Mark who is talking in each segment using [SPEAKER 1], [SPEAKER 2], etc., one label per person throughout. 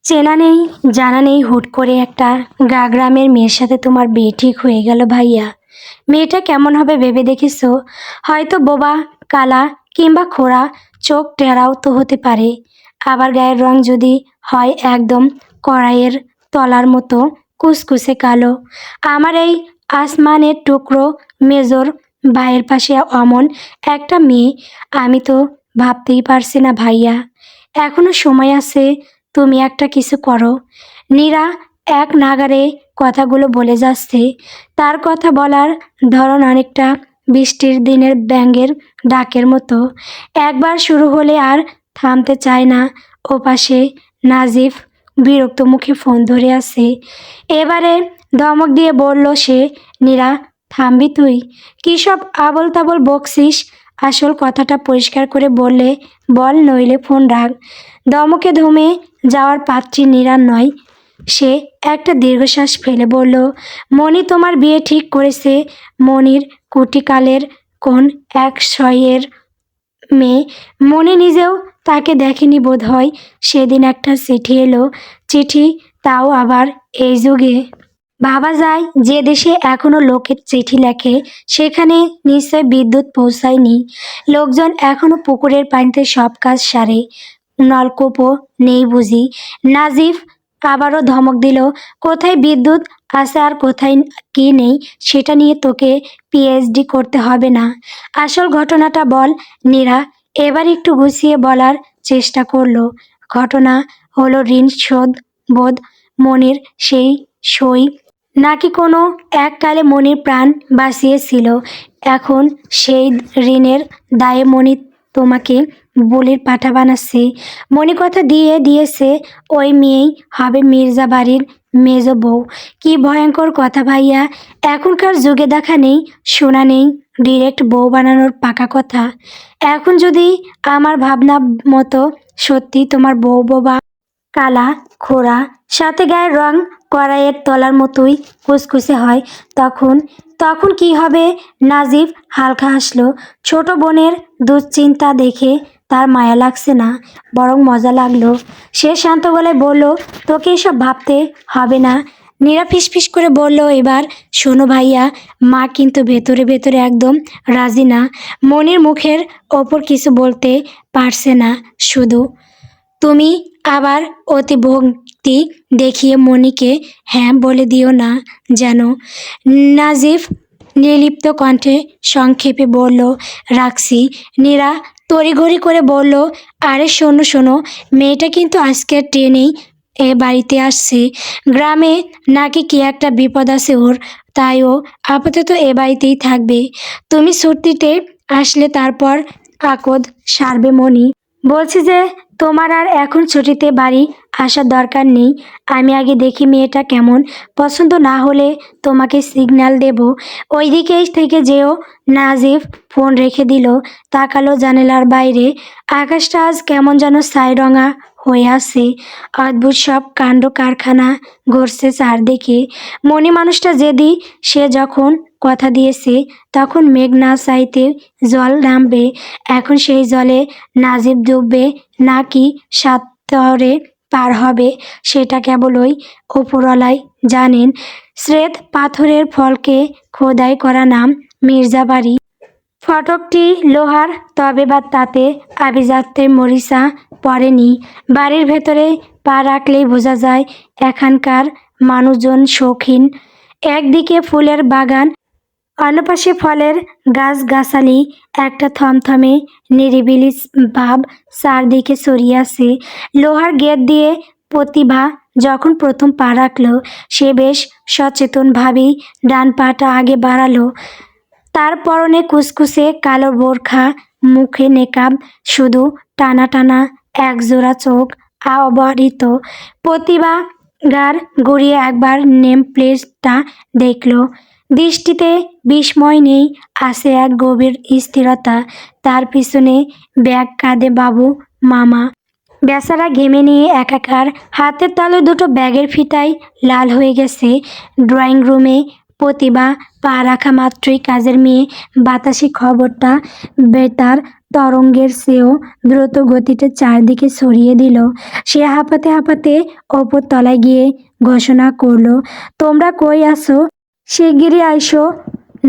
[SPEAKER 1] চেনা নেই, জানা নেই, হুট করে একটা গ্রামের মেয়ের সাথে তোমার বিয়ে ঠিক হয়ে গেল ভাইয়া। মেয়েটা কেমন হবে ভেবে দেখেছো? হয়তো বোবা, কালা কিংবা খোঁড়া, চোখ টেরাও তো হতে পারে। আবার গায়ের রং যদি হয় একদম কড়াইয়ের তলার মতো কুসকুসে কালো। আমার এই আসমানের টুকরো মেজর ভাইয়ের পাশে অমন একটা মেয়ে আমি তো ভাবতেই পারছি না ভাইয়া। এখনো সময় আছে, তুমি একটা কিছু করো। নীরা এক নাগাড়ে কথাগুলো বলে যাচ্ছে। তার কথা বলার ধরন অনেকটা বৃষ্টির দিনের ব্যাঙের ডাকের মতো। একবার শুরু হলে আর থামতে চায় না। ওপাশে নাজিফ বিরক্ত মুখে ফোন ধরে আছে। এবারে ধমক দিয়ে বলল সে, নীরা থামবি তুই? কী সব আবল তাবল বকছিস? আসল কথাটা পরিষ্কার করে বললে বল, নইলে ফোন রাখ। ধমকে ধমে যাওয়ার পাত্রী নীরা নয়। সে একটা দীর্ঘশ্বাস ফেলে বলল, মণি তোমার বিয়ে ঠিক করেছে। মনির কুটিকালের কোন এক সয়ের মেয়ে। মনি নিজেও তাকে দেখেনি বোধ হয়। সেদিন একটা চিঠি এলো। চিঠি, তাও আবার এই যুগে। ভাবা যায় যে দেশে এখনো লোকের চিঠি লেখে সেখানে নিশ্চয় বিদ্যুৎ পৌঁছায়নি। লোকজন এখনো পুকুরের পানিতে সব কাজ সারে। নলকূপও নেই বুঝি? নাজিফ আবারও ধমক দিল, কোথায় বিদ্যুৎ আছে আর কোথায় কি নেই সেটা নিয়ে তোকে পিএইচডি করতে হবে না। আসল ঘটনাটা বল। নীরা এবার একটু গুছিয়ে বলার চেষ্টা করলো। ঘটনা হলো ঋণ শোধ বোধ মনির সেই সই নাকি কোনো এককালে মনির প্রাণ বাঁচিয়েছিল। এখন সেই ঋণের দায়ে মনি তোমাকে বলির পাঠা বানাচ্ছে। মনি কথা দিয়ে দিয়েছে ওই মেয়েই হবে মির্জা বাড়ির মেজ বউ। কি ভয়ঙ্কর কথা ভাইয়া! এখনকার যুগে দেখা নেই, শোনা নেই ডিরেক্ট বউ বানানোর পাকা কথা। এখন যদি আমার ভাবনা মতো সত্যি তোমার বউ বোবা, কালা, খোঁড়া, সাথে গায়ের রং কড়াইয়ের তলার মতোই কুচকুচে হয়, তখন তখন কি হবে? নাজিফ হালকা হাসলো। ছোট বোনের দুশ্চিন্তা দেখে তার মায়া লাগছে না, বরং মজা লাগলো। সে শান্ত গলায় বলল, তোকে এসব ভাবতে হবে না। নীরা ফিসফিস করে বলল, এবার শোনো ভাইয়া, মা কিন্তু ভেতরে ভেতরে একদম রাজি না। মনির মুখের ওপর কিছু বলতে পারছে না। শুধু তুমি আবার অতিভক্তি দেখিয়ে মনিকে হ্যাঁ বলে দিও না যেন। নাজিফ নির্লিপ্ত কণ্ঠে সংক্ষেপে বলল, রাখছি। নীরা তড়িঘড়ি করে বলল, আরে শোনো শোনো, মেয়েটা কিন্তু আজকের ট্রেনেই এ বাড়িতে আসছে। গ্রামে নাকি কি একটা বিপদ আছে ওর, তাই ও আপাতত এ বাড়িতেই থাকবে। তুমি ছুটিতে আসলে তারপর আকদ সারবে মনি। বলছি যে তোমার আর এখন ছুটিতে বাড়ি আসার দরকার নেই। আমি আগে দেখি মেয়েটা কেমন। পছন্দ না হলে তোমাকে সিগন্যাল দেব, ওই দিকেই থেকে যেও। নাজিফ ফোন রেখে দিল। তাকালো জানালার বাইরে। আকাশটা আজ কেমন যেন ছাই রঙা হয়ে আছে। অদ্ভুত সব কাণ্ড কারখানা ঘটছে চারদিকে। মনি মানুষটা জেদি, সে যখন কথা দিয়েছে তখন মেঘ না চাইতে জল নামবে। এখন সেই জলে নাজিব ডুববে নাকি সাতরে পার হবে সেটা কেবলই ওপরওয়ালাই জানেন। শ্বেত পাথরের ফলকে খোদাই করা নাম মির্জাবাড়ি। ফটকটি লোহার, তবে বা তাতে আভিজাত্যের মরিচা পড়েনি। বাড়ির ভেতরে পা রাখলেই বোঝা যায় এখানকার মানুষজন শৌখিন। একদিকে ফুলের বাগান, অন্য পাশে ফলের গাছগাছালি। একটা থমথমে নিরিবিলি ভাব চারদিকে ছড়িয়ে আছে। লোহার গেট দিয়ে প্রতিভা যখন প্রথম পা রাখল, সে বেশ সচেতনভাবেই ডান পাটা আগে বাড়ালো। তার পরনে কুচকুচে কালো বোরখা, মুখে নেকাব, শুধু টানা টানা একজোড়া চোখ আবরিত। প্রতিভা গার গড়িয়ে একবার নেম প্লেটটা দেখল। দৃষ্টিতে বিস্ময় নেই, আছে এক গভীর স্থিরতা। তার পিছনে ব্যাগ, কাঁধে বাবু মামা। বেচারা ঘেমে নিয়ে একাকার। হাতের তালু দুটো ব্যাগের ফিতায় লাল হয়ে গেছে। ড্রয়িং রুমে প্রতিভা পা রাখা মাত্রই কাজের মেয়ে বাতাসি খবরটা বেতার তরঙ্গের চেয়েও দ্রুত গতিতে চারদিকে ছড়িয়ে দিল। সে হাঁপাতে হাঁপাতে ওপর তলায় গিয়ে ঘোষণা করলো, তোমরা কই আছো? শিগগিরই আইসো।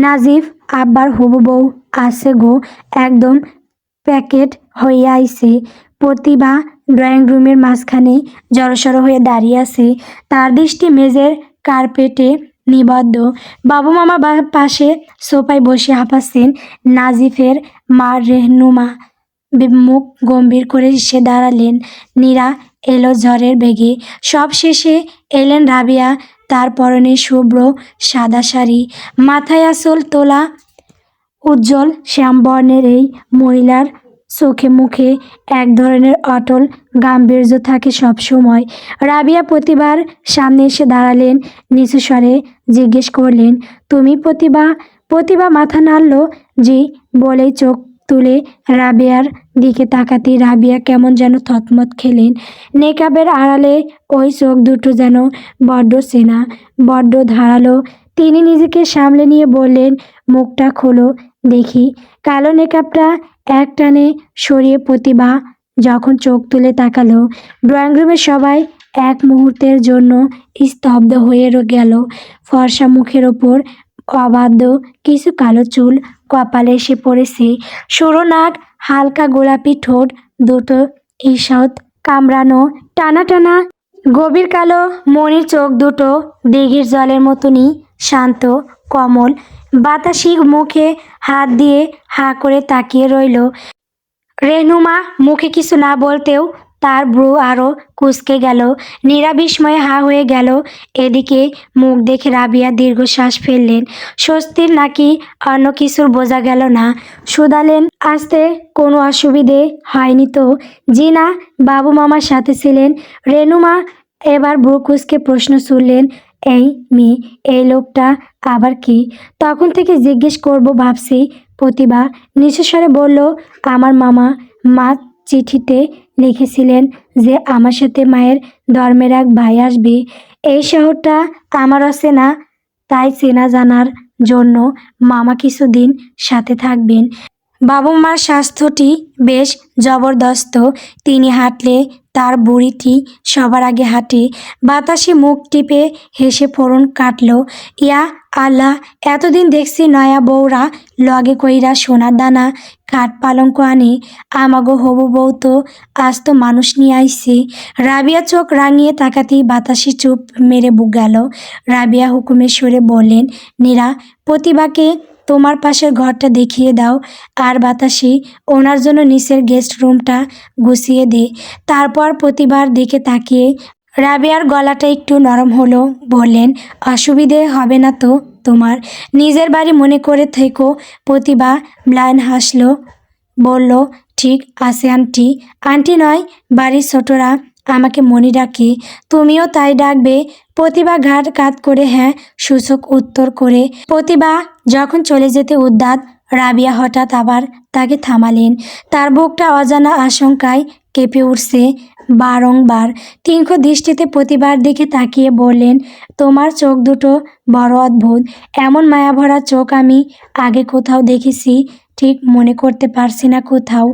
[SPEAKER 1] নাজিফ আব্বার হবু বউ আছে গো, একদম প্যাকেট হইয়া আইছে। প্রতিভা ড্রয়িং রুমের মাঝখানে জড়সড় হয়ে দাঁড়িয়ে আছে, তার দৃষ্টি মেঝের কার্পেটে নিবদ্ধ। বাবু মামা পাশে সোফায় বসে হাঁপাচ্ছেন। নাজিফের মা রেহনুমা মুখ গম্ভীর করে সে দাঁড়ালেন। নীরা এলো ঝড়ের বেগে। সব শেষে এলেন রাবিয়া, তার পরনে শুভ্র সাদা শাড়ি, মাথায় আঁচল তোলা। উজ্জ্বল শ্যামবর্ণের এই মহিলার চোখে মুখে এক ধরনের অটল গাম্ভীর্য থাকে সবসময়। রাবিয়া প্রতিভার সামনে এসে দাঁড়ালেন, নিচু স্বরে জিজ্ঞেস করলেন, তুমি প্রতিভা? প্রতিভা মাথা নাড়ল, জি বলেই চোখ তুলে রাবিয়ার দিকে তাকাতেই রাবিয়া কেমন যেন থতমত খেলেন। নেকাবের আড়ালে ওই চোখ দুটো যেন বড্ড চেনা, বড্ড ধারালো। তিনি নিজেকে সামলে নিয়ে বললেন, মুখটা খোলো দেখি। কালো নেকাবটা এক টানে সরিয়ে প্রতিভা যখন চোখ তুলে তাকালো, ড্রয়িং রুমের সবাই এক মুহূর্তের জন্য স্তব্ধ হয়ে গেল। ফর্সা মুখের ওপর অবাধ্য কিছু কালো চুল কপালে এসে পড়েছে, সরু নাক, হালকা গোলাপি ঠোঁট দুটো ঈষৎ কামড়ানো, টানা টানা গভীর কালো মনির চোখ দুটো দিঘির জলের মতনই শান্ত কমল। বাতাসি মুখে হাত দিয়ে হাঁ করে তাকিয়ে রইল। রেহনুমা মুখে কিছু না বলতেও তার ভ্রু আরও কুঁচকে গেল। নীরা বিস্ময়ে হাঁ হয়ে গেল। এদিকে মুখ দেখে রাবিয়া দীর্ঘশ্বাস ফেললেন। স্বস্তির নাকি অন্য কিছুর বোঝা গেল না। শুধালেন, আসতে কোনো অসুবিধে হয়নি তো? জি না, বাবু মামার সাথে ছিলেন। রেনুমা এবার ভ্রু কুঁচকে প্রশ্ন ছুড়লেন, এই মেয়ে, এই লোকটা আবার কি? তখন থেকে জিজ্ঞেস করব ভাবছি। প্রতিভা নিচু স্বরে বলল, আমার মামা। মা চিঠিতে লিখেছিলেন যে আমার সাথে মায়ের ধর্মের এক ভাই আসবে। এই শহরটা আমার অচেনা, তাই চেনা জানার জন্য মামা কিছুদিন সাথে থাকবেন। বাবু মার স্বাস্থ্যটি বেশ জবরদস্ত, তিনি হাঁটলে তার বুড়িটি সবার আগে হাঁটে। বাতাসে মুখ টিপে হেসে ফোড়ন কাটল, ইয়া আল্লাহ, এতদিন দেখছি নয়া বউরা লগে কইরা সোনার দানা খাট পালঙ্ক আনে, আমাগো হবু বউ তো আজ তো মানুষ নিয়ে আইছে। রাবিয়া চোখ রাঙিয়ে তাকাতেই বাতাসে চুপ মেরে গেল। রাবিয়া হুকুমের সুরে বললেন, নীরা, প্রতিভাকে তোমার পাশের ঘরটা দেখিয়ে দাও, আর বাতাসি ওনার জন্য নিচের গেস্ট রুমটা গুছিয়ে দে। তারপর প্রতিভার দিকে তাকিয়ে রাবিয়ার গলাটা একটু নরম হলো, বললেন, অসুবিধে হবে না তো তোমার? নিজের বাড়ি মনে করে থেকো। প্রতিভা ম্লান হাসলো, বলল, ঠিক আছে আন্টি। আন্টি নয়, বাড়ির ছোটরা আমাকে মনি ডাকে, তুমিও তাই ডাকবে। প্রতিভা ঘাট কাত করে হ্যাঁ সূচক উত্তর করে। প্রতিভা যখন চলে যেতে উদ্যাত, রাবিয়া হঠাৎ আবার তাকে থামালেন। তার বুকটা অজানা আশঙ্কায় কেঁপে উঠছে বারংবার। তীক্ষ্ণ দৃষ্টিতে প্রতিভার দিকে তাকিয়ে বললেন, তোমার চোখ দুটো বড় অদ্ভুত। এমন মায়াভরা চোখ আমি আগে কোথাও দেখেছি ঠিক মনে করতে পারছি না কোথাও,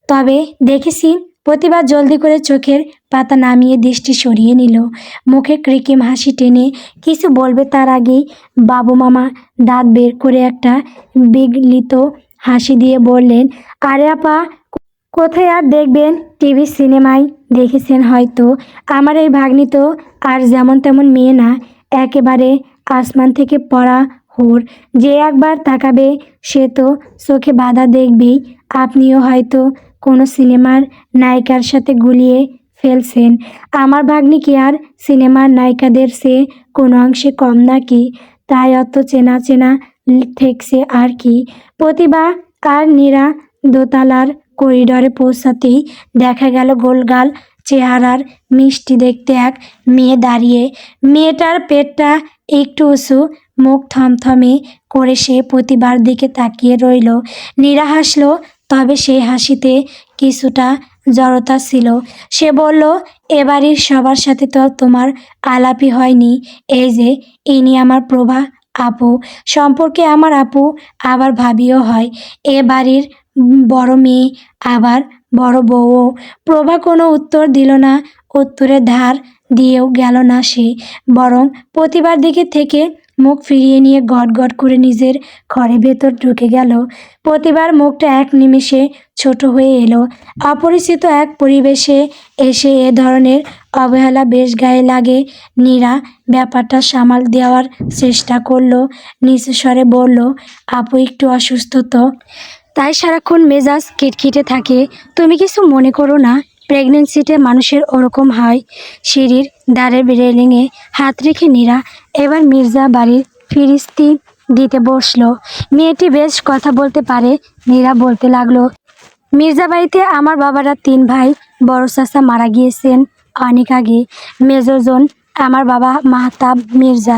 [SPEAKER 1] তবে দেখেছি। প্রতিভা জলদি করে চোখের পাতা নামিয়ে দৃষ্টি সরিয়ে নিল। মুখে কৃত্রিম হাসি টেনে কিছু বলবে তার আগেই বাবু মামা দাঁত বের করে একটা বিগলিত হাসি দিয়ে বললেন, আরে আপা, কোথায় আর দেখবেন, টিভি সিনেমায় দেখেছেন হয়তো। আমার এই ভাগ্নি তো আর যেমন তেমন মেয়ে না, একেবারে আসমান থেকে পড়া হুর। যে একবার তাকাবে সে তো চোখে বাধা দেখবেই। আপনিও হয়তো কোনো সিনেমার নায়িকার সাথে গুলিয়ে ফেলছেন। আমার ভাগ্নি কি আর সিনেমার নায়িকাদের চেয়ে কোনো অংশে কম নাকি? তাই অত চেনা চেনা ঠেকছে আর কি। প্রতিভা আর নীরা দোতলার করিডরে পৌঁছাতেই দেখা গেল গোলগাল চেহারার মিষ্টি দেখতে এক মেয়ে দাঁড়িয়ে। মেয়েটার পেটটা একটু উঁচু, মুখ থমথমে করে সে প্রতিভার দিকে তাকিয়ে রইল। নীরা হাসল, তবে সেই হাসিতে কিছুটা জড়তা ছিল। সে বলল, এবাড়ির সবার সাথে তো তোমার আলাপই হয়নি। এই যে ইনি আমার প্রভা আপু, সম্পর্কে আমার আপু আবার ভাবিও হয়। এ বাড়ির বড় মেয়ে আবার বড় বউও। প্রভা কোনো উত্তর দিল না, উত্তরের ধার দিয়েও গেল না সে, বরং প্রতিবার দিকে থেকে মুখ ফিরিয়ে নিয়ে গট গট করে নিজের ঘরের ভেতর ঢুকে গেল। প্রতিবার মুখটা এক নিমেষে ছোট হয়ে এলো। অপরিচিত এক পরিবেশে এসে এ ধরনের অবহেলা বেশ গায়ে লাগে। নীরা ব্যাপারটা সামাল দেওয়ার চেষ্টা করলো, নিচু স্বরে বলল, আপু একটু অসুস্থ তো, তাই সারাক্ষণ মেজাজ খিটখিটে থাকে। তুমি কিছু মনে করো না, প্রেগনেন্সিতে মানুষের ওরকম হয়। সিঁড়ির দ্বারের রেলিংয়ে হাত রেখে নীরা এবার মির্জা বাড়ির ফিরিস্তি দিতে বসলো। মেয়েটি বেশ কথা বলতে পারে। নীরা বলতে লাগলো, মির্জা বাড়িতে আমার বাবারা 3 ভাই। বড় চাচা মারা গিয়েছেন অনেক আগে। মেজরজন আমার বাবা মাহতাব মির্জা,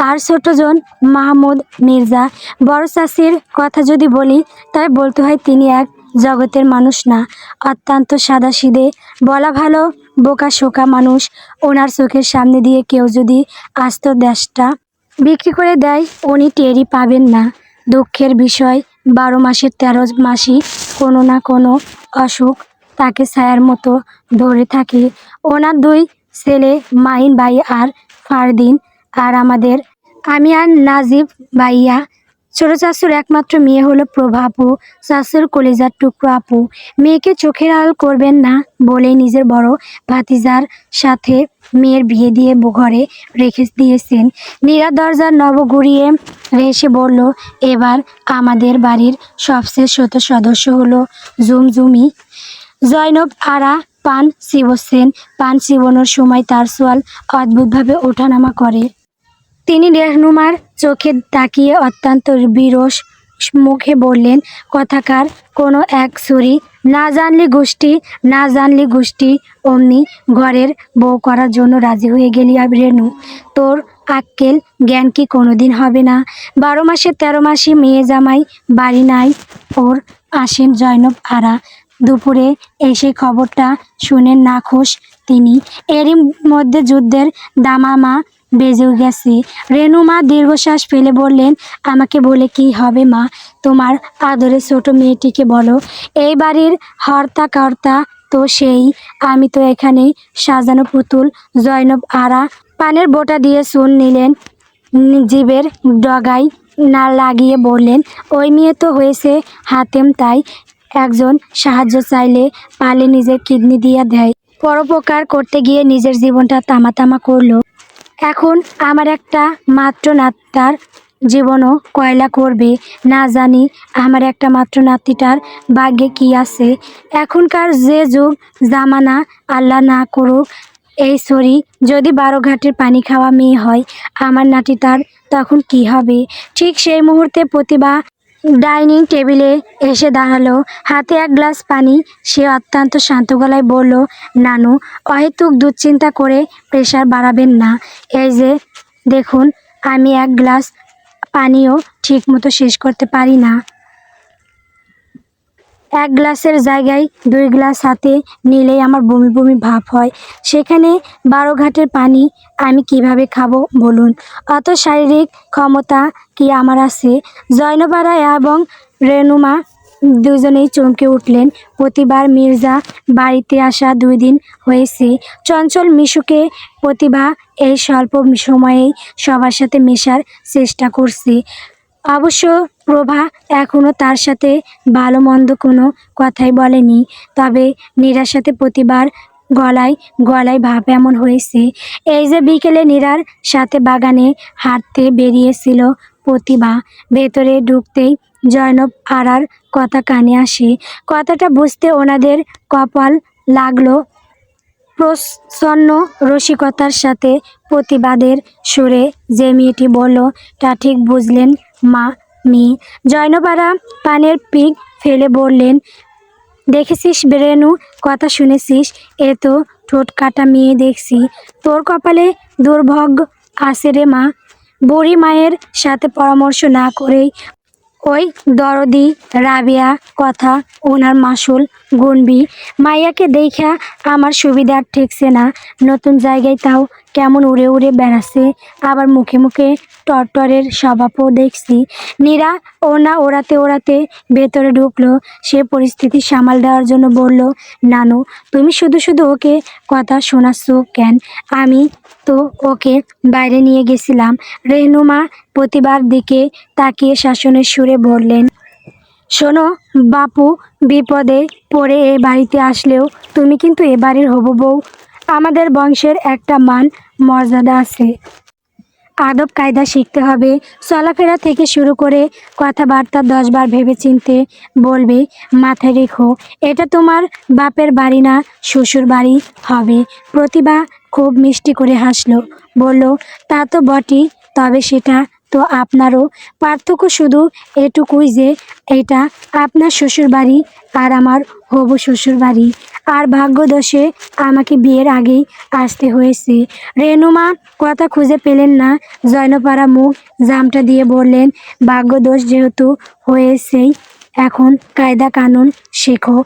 [SPEAKER 1] আর ছোটজন মাহমুদ মির্জা। বড় চাচির কথা যদি বলি তবে বলতে হয় তিনি এক জগতের মানুষ না, অত্যন্ত সাদাসিধে, বলা ভালো বোকা শোকা মানুষ। ওনার চোখের সামনে দিয়ে কেউ যদি আস্ত দেশটা বিক্রি করে দেয় উনি টেরই পাবেন না। দুঃখের বিষয় 12 মাসের 13 মাসই কোনো না কোনো অসুখ তাকে ছায়ার মতো ধরে থাকে। ওনার 2 ছেলে, মাহিন ভাই আর ফারদিন, আর আমাদের আমি আর নাজিব ভাইয়া। ছোট চাচুর একমাত্র মেয়ে হলো প্রভা আপু, চাচুর কলিজার টুকরো আপু। মেয়েকে চোখের আড়াল করবেন না বলেই নিজের বড় ভাতিজার সাথে মেয়ের বিয়ে দিয়ে ঘরে রেখে দিয়েছেন। নীরা দরজার নব ঘুরিয়ে এসে বলল, এবার আমাদের বাড়ির সবচেয়ে ছোট সদস্য হলো জুমজুমি। জয়নব আরা পান চিবোচ্ছেন। পান চিবোনোর সময় তার চোয়াল অদ্ভুতভাবে ওঠানামা করে। তিনি রেহনুমার চোখে তাকিয়ে অত্যন্ত বিরস মুখে বললেন, কথাকার কোনো এক ছুরি, না জানলি গোষ্ঠী অমনি ঘরের বউ করার জন্য রাজি হয়ে গেলি রেনু। তোর আক্কেল জ্ঞান কি কোনোদিন হবে না? 12 মাসে 13 মাসই মেয়ে জামাই বাড়ি নাই ওর। আসেন জয়নব আরা। দুপুরে এসে খবরটা শুনেন নাখোশ তিনি। এরই মধ্যে যুদ্ধের দামামা বেজেও গেছে। রেনু মা দীর্ঘশ্বাস ফেলে বললেন, আমাকে বলে কি হবে মা? তোমার আদরের ছোট মেয়েটিকে বলো। এই বাড়ির হর্তা কর্তা তো সেই, আমি তো এখানে সাজানো পুতুল। জয়নব আরা পানের বোঁটা দিয়ে চুন নিলেন, জিভের ডগায় না লাগিয়ে বললেন, ওই মেয়ে তো হয়েছে হাতেম, তাই একজন সাহায্য চাইলে পালে নিজের কিডনি দিয়ে দেয়। পরোপকার করতে গিয়ে নিজের জীবনটা তামা করলো। এখন আমার একটা মাত্র নাতটার জীবনও কয়লা করবে। না জানি আমার একটা মাত্র নাতিটার ভাগ্যে কি আছে। এখনকার যে যুগ জামানা, আল্লাহ না করুক এই সরি, যদি 12 ঘাটের পানি খাওয়া মেয়ে হয় আমার নাতিটার তখন কি হবে? ঠিক সেই মুহূর্তে প্রতিভা ডাইনিং টেবিলে এসে দাঁড়ালো, হাতে এক গ্লাস পানি। সে অত্যন্ত শান্ত গলায় বলল, নানু, অহেতুক দুশ্চিন্তা করে প্রেশার বাড়াবেন না। এই যে দেখুন, আমি এক গ্লাস পানিও ঠিকমতো শেষ করতে পারি না। 1 গ্লাসের জায়গায় 2 গ্লাস হাতে নিলেই আমার বমি বমি ভাব হয়। সেখানে 12 ঘাটের পানি আমি কিভাবে খাবো বলুন? অত শারীরিক ক্ষমতা কি আমার আছে? জয়নবারা এবং রেনুমা দুজনেই চমকে উঠলেন। প্রতিবার মির্জা বাড়িতে আসা 2 দিন হয়েছে। চঞ্চল মিশুকে প্রতিভা এই স্বল্প সময়েই সবার সাথে মেশার চেষ্টা করছে। অবশ্য প্রভা এখনও তার সাথে ভালো মন্দ কোনো কথাই বলেনি। তবে নীরার সাথে প্রতিবার গলায় গলায় ভাব এমন হয়েছে। এই যে বিকেলে নীরার সাথে বাগানে হাঁটতে বেরিয়েছিল প্রতিভা, ভেতরে ঢুকতেই জয়নব আরার কথা কানে আসে। কথাটা বুঝতে ওনাদের কপাল লাগলো। প্রচ্ছন্ন রসিকতার সাথে প্রতিবাদের সুরে যে মেয়েটি বলল, তা ঠিক বুঝলেন মা মি। জয়নবারা পানের পিক ফেলে বললেন, দেখেছিস রেনু, কথা শুনেছিস? এ তো ঠোঁট কাটা মেয়ে দেখছি। তোর কপালে দুর্ভাগ্য আছে রে মা। বুড়ি মায়ের সাথে পরামর্শ না করেই ওই দরদি রাবেয়া কথা ওনার মাসুল গুনবি। মাইয়াকে দেখা আমার সুবিধার ঠেকছে না। নতুন জায়গায় তাও কেমন উড়ে উড়ে বেড়াচ্ছে, আবার মুখে মুখে টরটরের স্বভাবও দেখছি। নীরা ওড়না ওড়াতে ওড়াতে ভেতরে ঢুকলো। সে পরিস্থিতি সামাল দেওয়ার জন্য বলল, নানু তুমি শুধু শুধু ওকে কথা শোনাচ্ছ কেন? আমি তো ওকে বাইরে নিয়ে গেছিলাম। রেহনুমা প্রতিবার দিকে তাকিয়ে শাসনের সুরে বললেন, শোনো বাপু, বিপদে পড়ে এ বাড়িতে আসলেও তুমি কিন্তু এ বাড়ির হবু বউ। আমাদের বংশের একটা মান মর্যাদা আছে, আদব কায়দা শিখতে হবে। চলাফেরা থেকে শুরু করে কথাবার্তা 10 বার ভেবেচিন্তে বলবে। মাথায় রেখো, এটা তোমার বাপের বাড়ি না, শ্বশুর বাড়ি হবে। প্রতিভা খুব মিষ্টি করে হাসলো, বলল, তা তো বটেই, তবে সেটা তো আপনারও। পার্থক্য শুধু এটুকুই যে এটা আপনার শ্বশুর বাড়ি আর আমার হবু শ্বশুর বাড়ি। আর ভাগ্যদোষে আমাকে বিয়ের আগেই আসতে হয়েছে। রেনুমা কথা খুঁজে পেলেন না। জয়নপাড়া মুখ জামটা দিয়ে বললেন, ভাগ্যদোষ যেহেতু হয়েছেই, এখন কায়দা কানুন শেখো।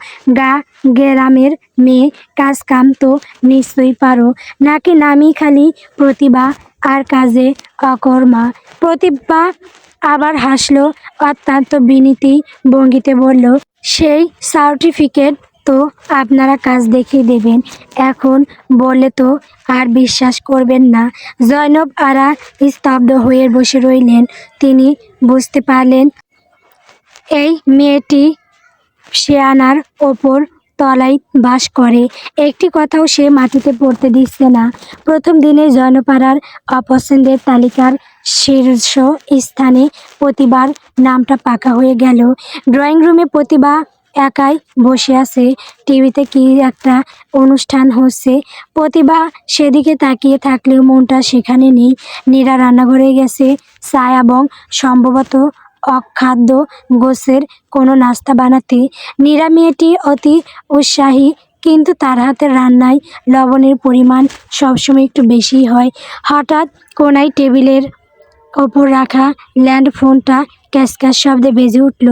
[SPEAKER 1] গ্রামের মেয়ে, কাজ কাম তো নিশ্চয়ই পারো, নাকি নামি খালি প্রতিভা আর কাজে অকর্মা? প্রতিভা আবার হাসলো, অত্যন্ত বিনীত ভঙ্গিতে বলল, সেই সার্টিফিকেট তো আপনারা কাজ দেখিয়ে দেবেন, এখন বললে তো আর বিশ্বাস করবেন না। জয়নব আরা স্তব্ধ হয়ে বসে রইলেন। তিনি বুঝতে পারলেন এই মেয়েটি শেয়ানার ওপর তলায় বাস করে। একটি কথাও সে মাটিতে পড়তে দিচ্ছে না। প্রথম দিনে জয়নপাড়ার অপছন্দের তালিকার শীর্ষ স্থানে প্রতিবার নামটা পাকা হয়ে গেল। ড্রয়িং রুমে প্রতিভা একাই বসে আছে। টিভিতে কি একটা অনুষ্ঠান হচ্ছে। প্রতিভা সেদিকে তাকিয়ে থাকলেও মনটা সেখানে নেই। নীরা রান্নাঘরে গেছে চা এবং সম্ভবত অখাদ্য গোছের কোনো নাস্তা বানাতে। নীরা মেয়েটি অতি উৎসাহী, কিন্তু তার হাতের রান্নায় লবণের পরিমাণ সবসময় একটু বেশিই হয়। হঠাৎ কোনায় টেবিলের ওপর রাখা ল্যান্ড ফোনটা ক্যাশক্যাশ শব্দে বেজে উঠল।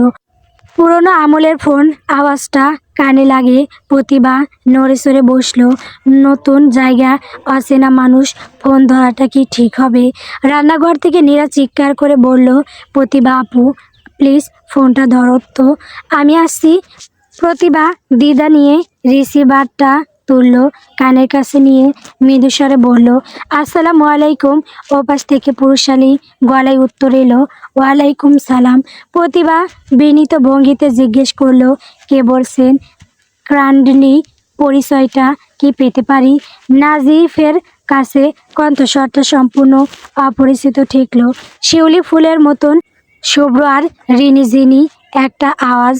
[SPEAKER 1] পুরোনো আমলের ফোন, আওয়াজটা কানে লাগে। প্রতিভা নড়ে চড়ে বসলো। নতুন জায়গা, অচেনা মানুষ, ফোন ধরাটা কি ঠিক হবে? রান্নাঘর থেকে নীরা চিৎকার করে বলল, প্রতিভা আপু প্লিজ ফোনটা ধরো তো, আমি আসছি। প্রতিভা দ্বিধা নিয়ে রিসিভারটা তুলল, কানের কাছে নিয়ে মৃদুস্বরে বলল, আসসালামু আলাইকুম। ওপাশ থেকে পুরুষালী গলায় উত্তর এলো, ওয়ালাইকুম সালাম। প্রতিভা বিনীত ভঙ্গিতে জিজ্ঞেস করলো, কে বলছেন? কাইন্ডলি পরিচয়টা কি পেতে পারি? নাজিফের কাছে কণ্ঠস্বরটা সম্পূর্ণ অপরিচিত ঠেকল। শিউলি ফুলের মতন শুভ্র আর রিনিঝিনি একটা আওয়াজ।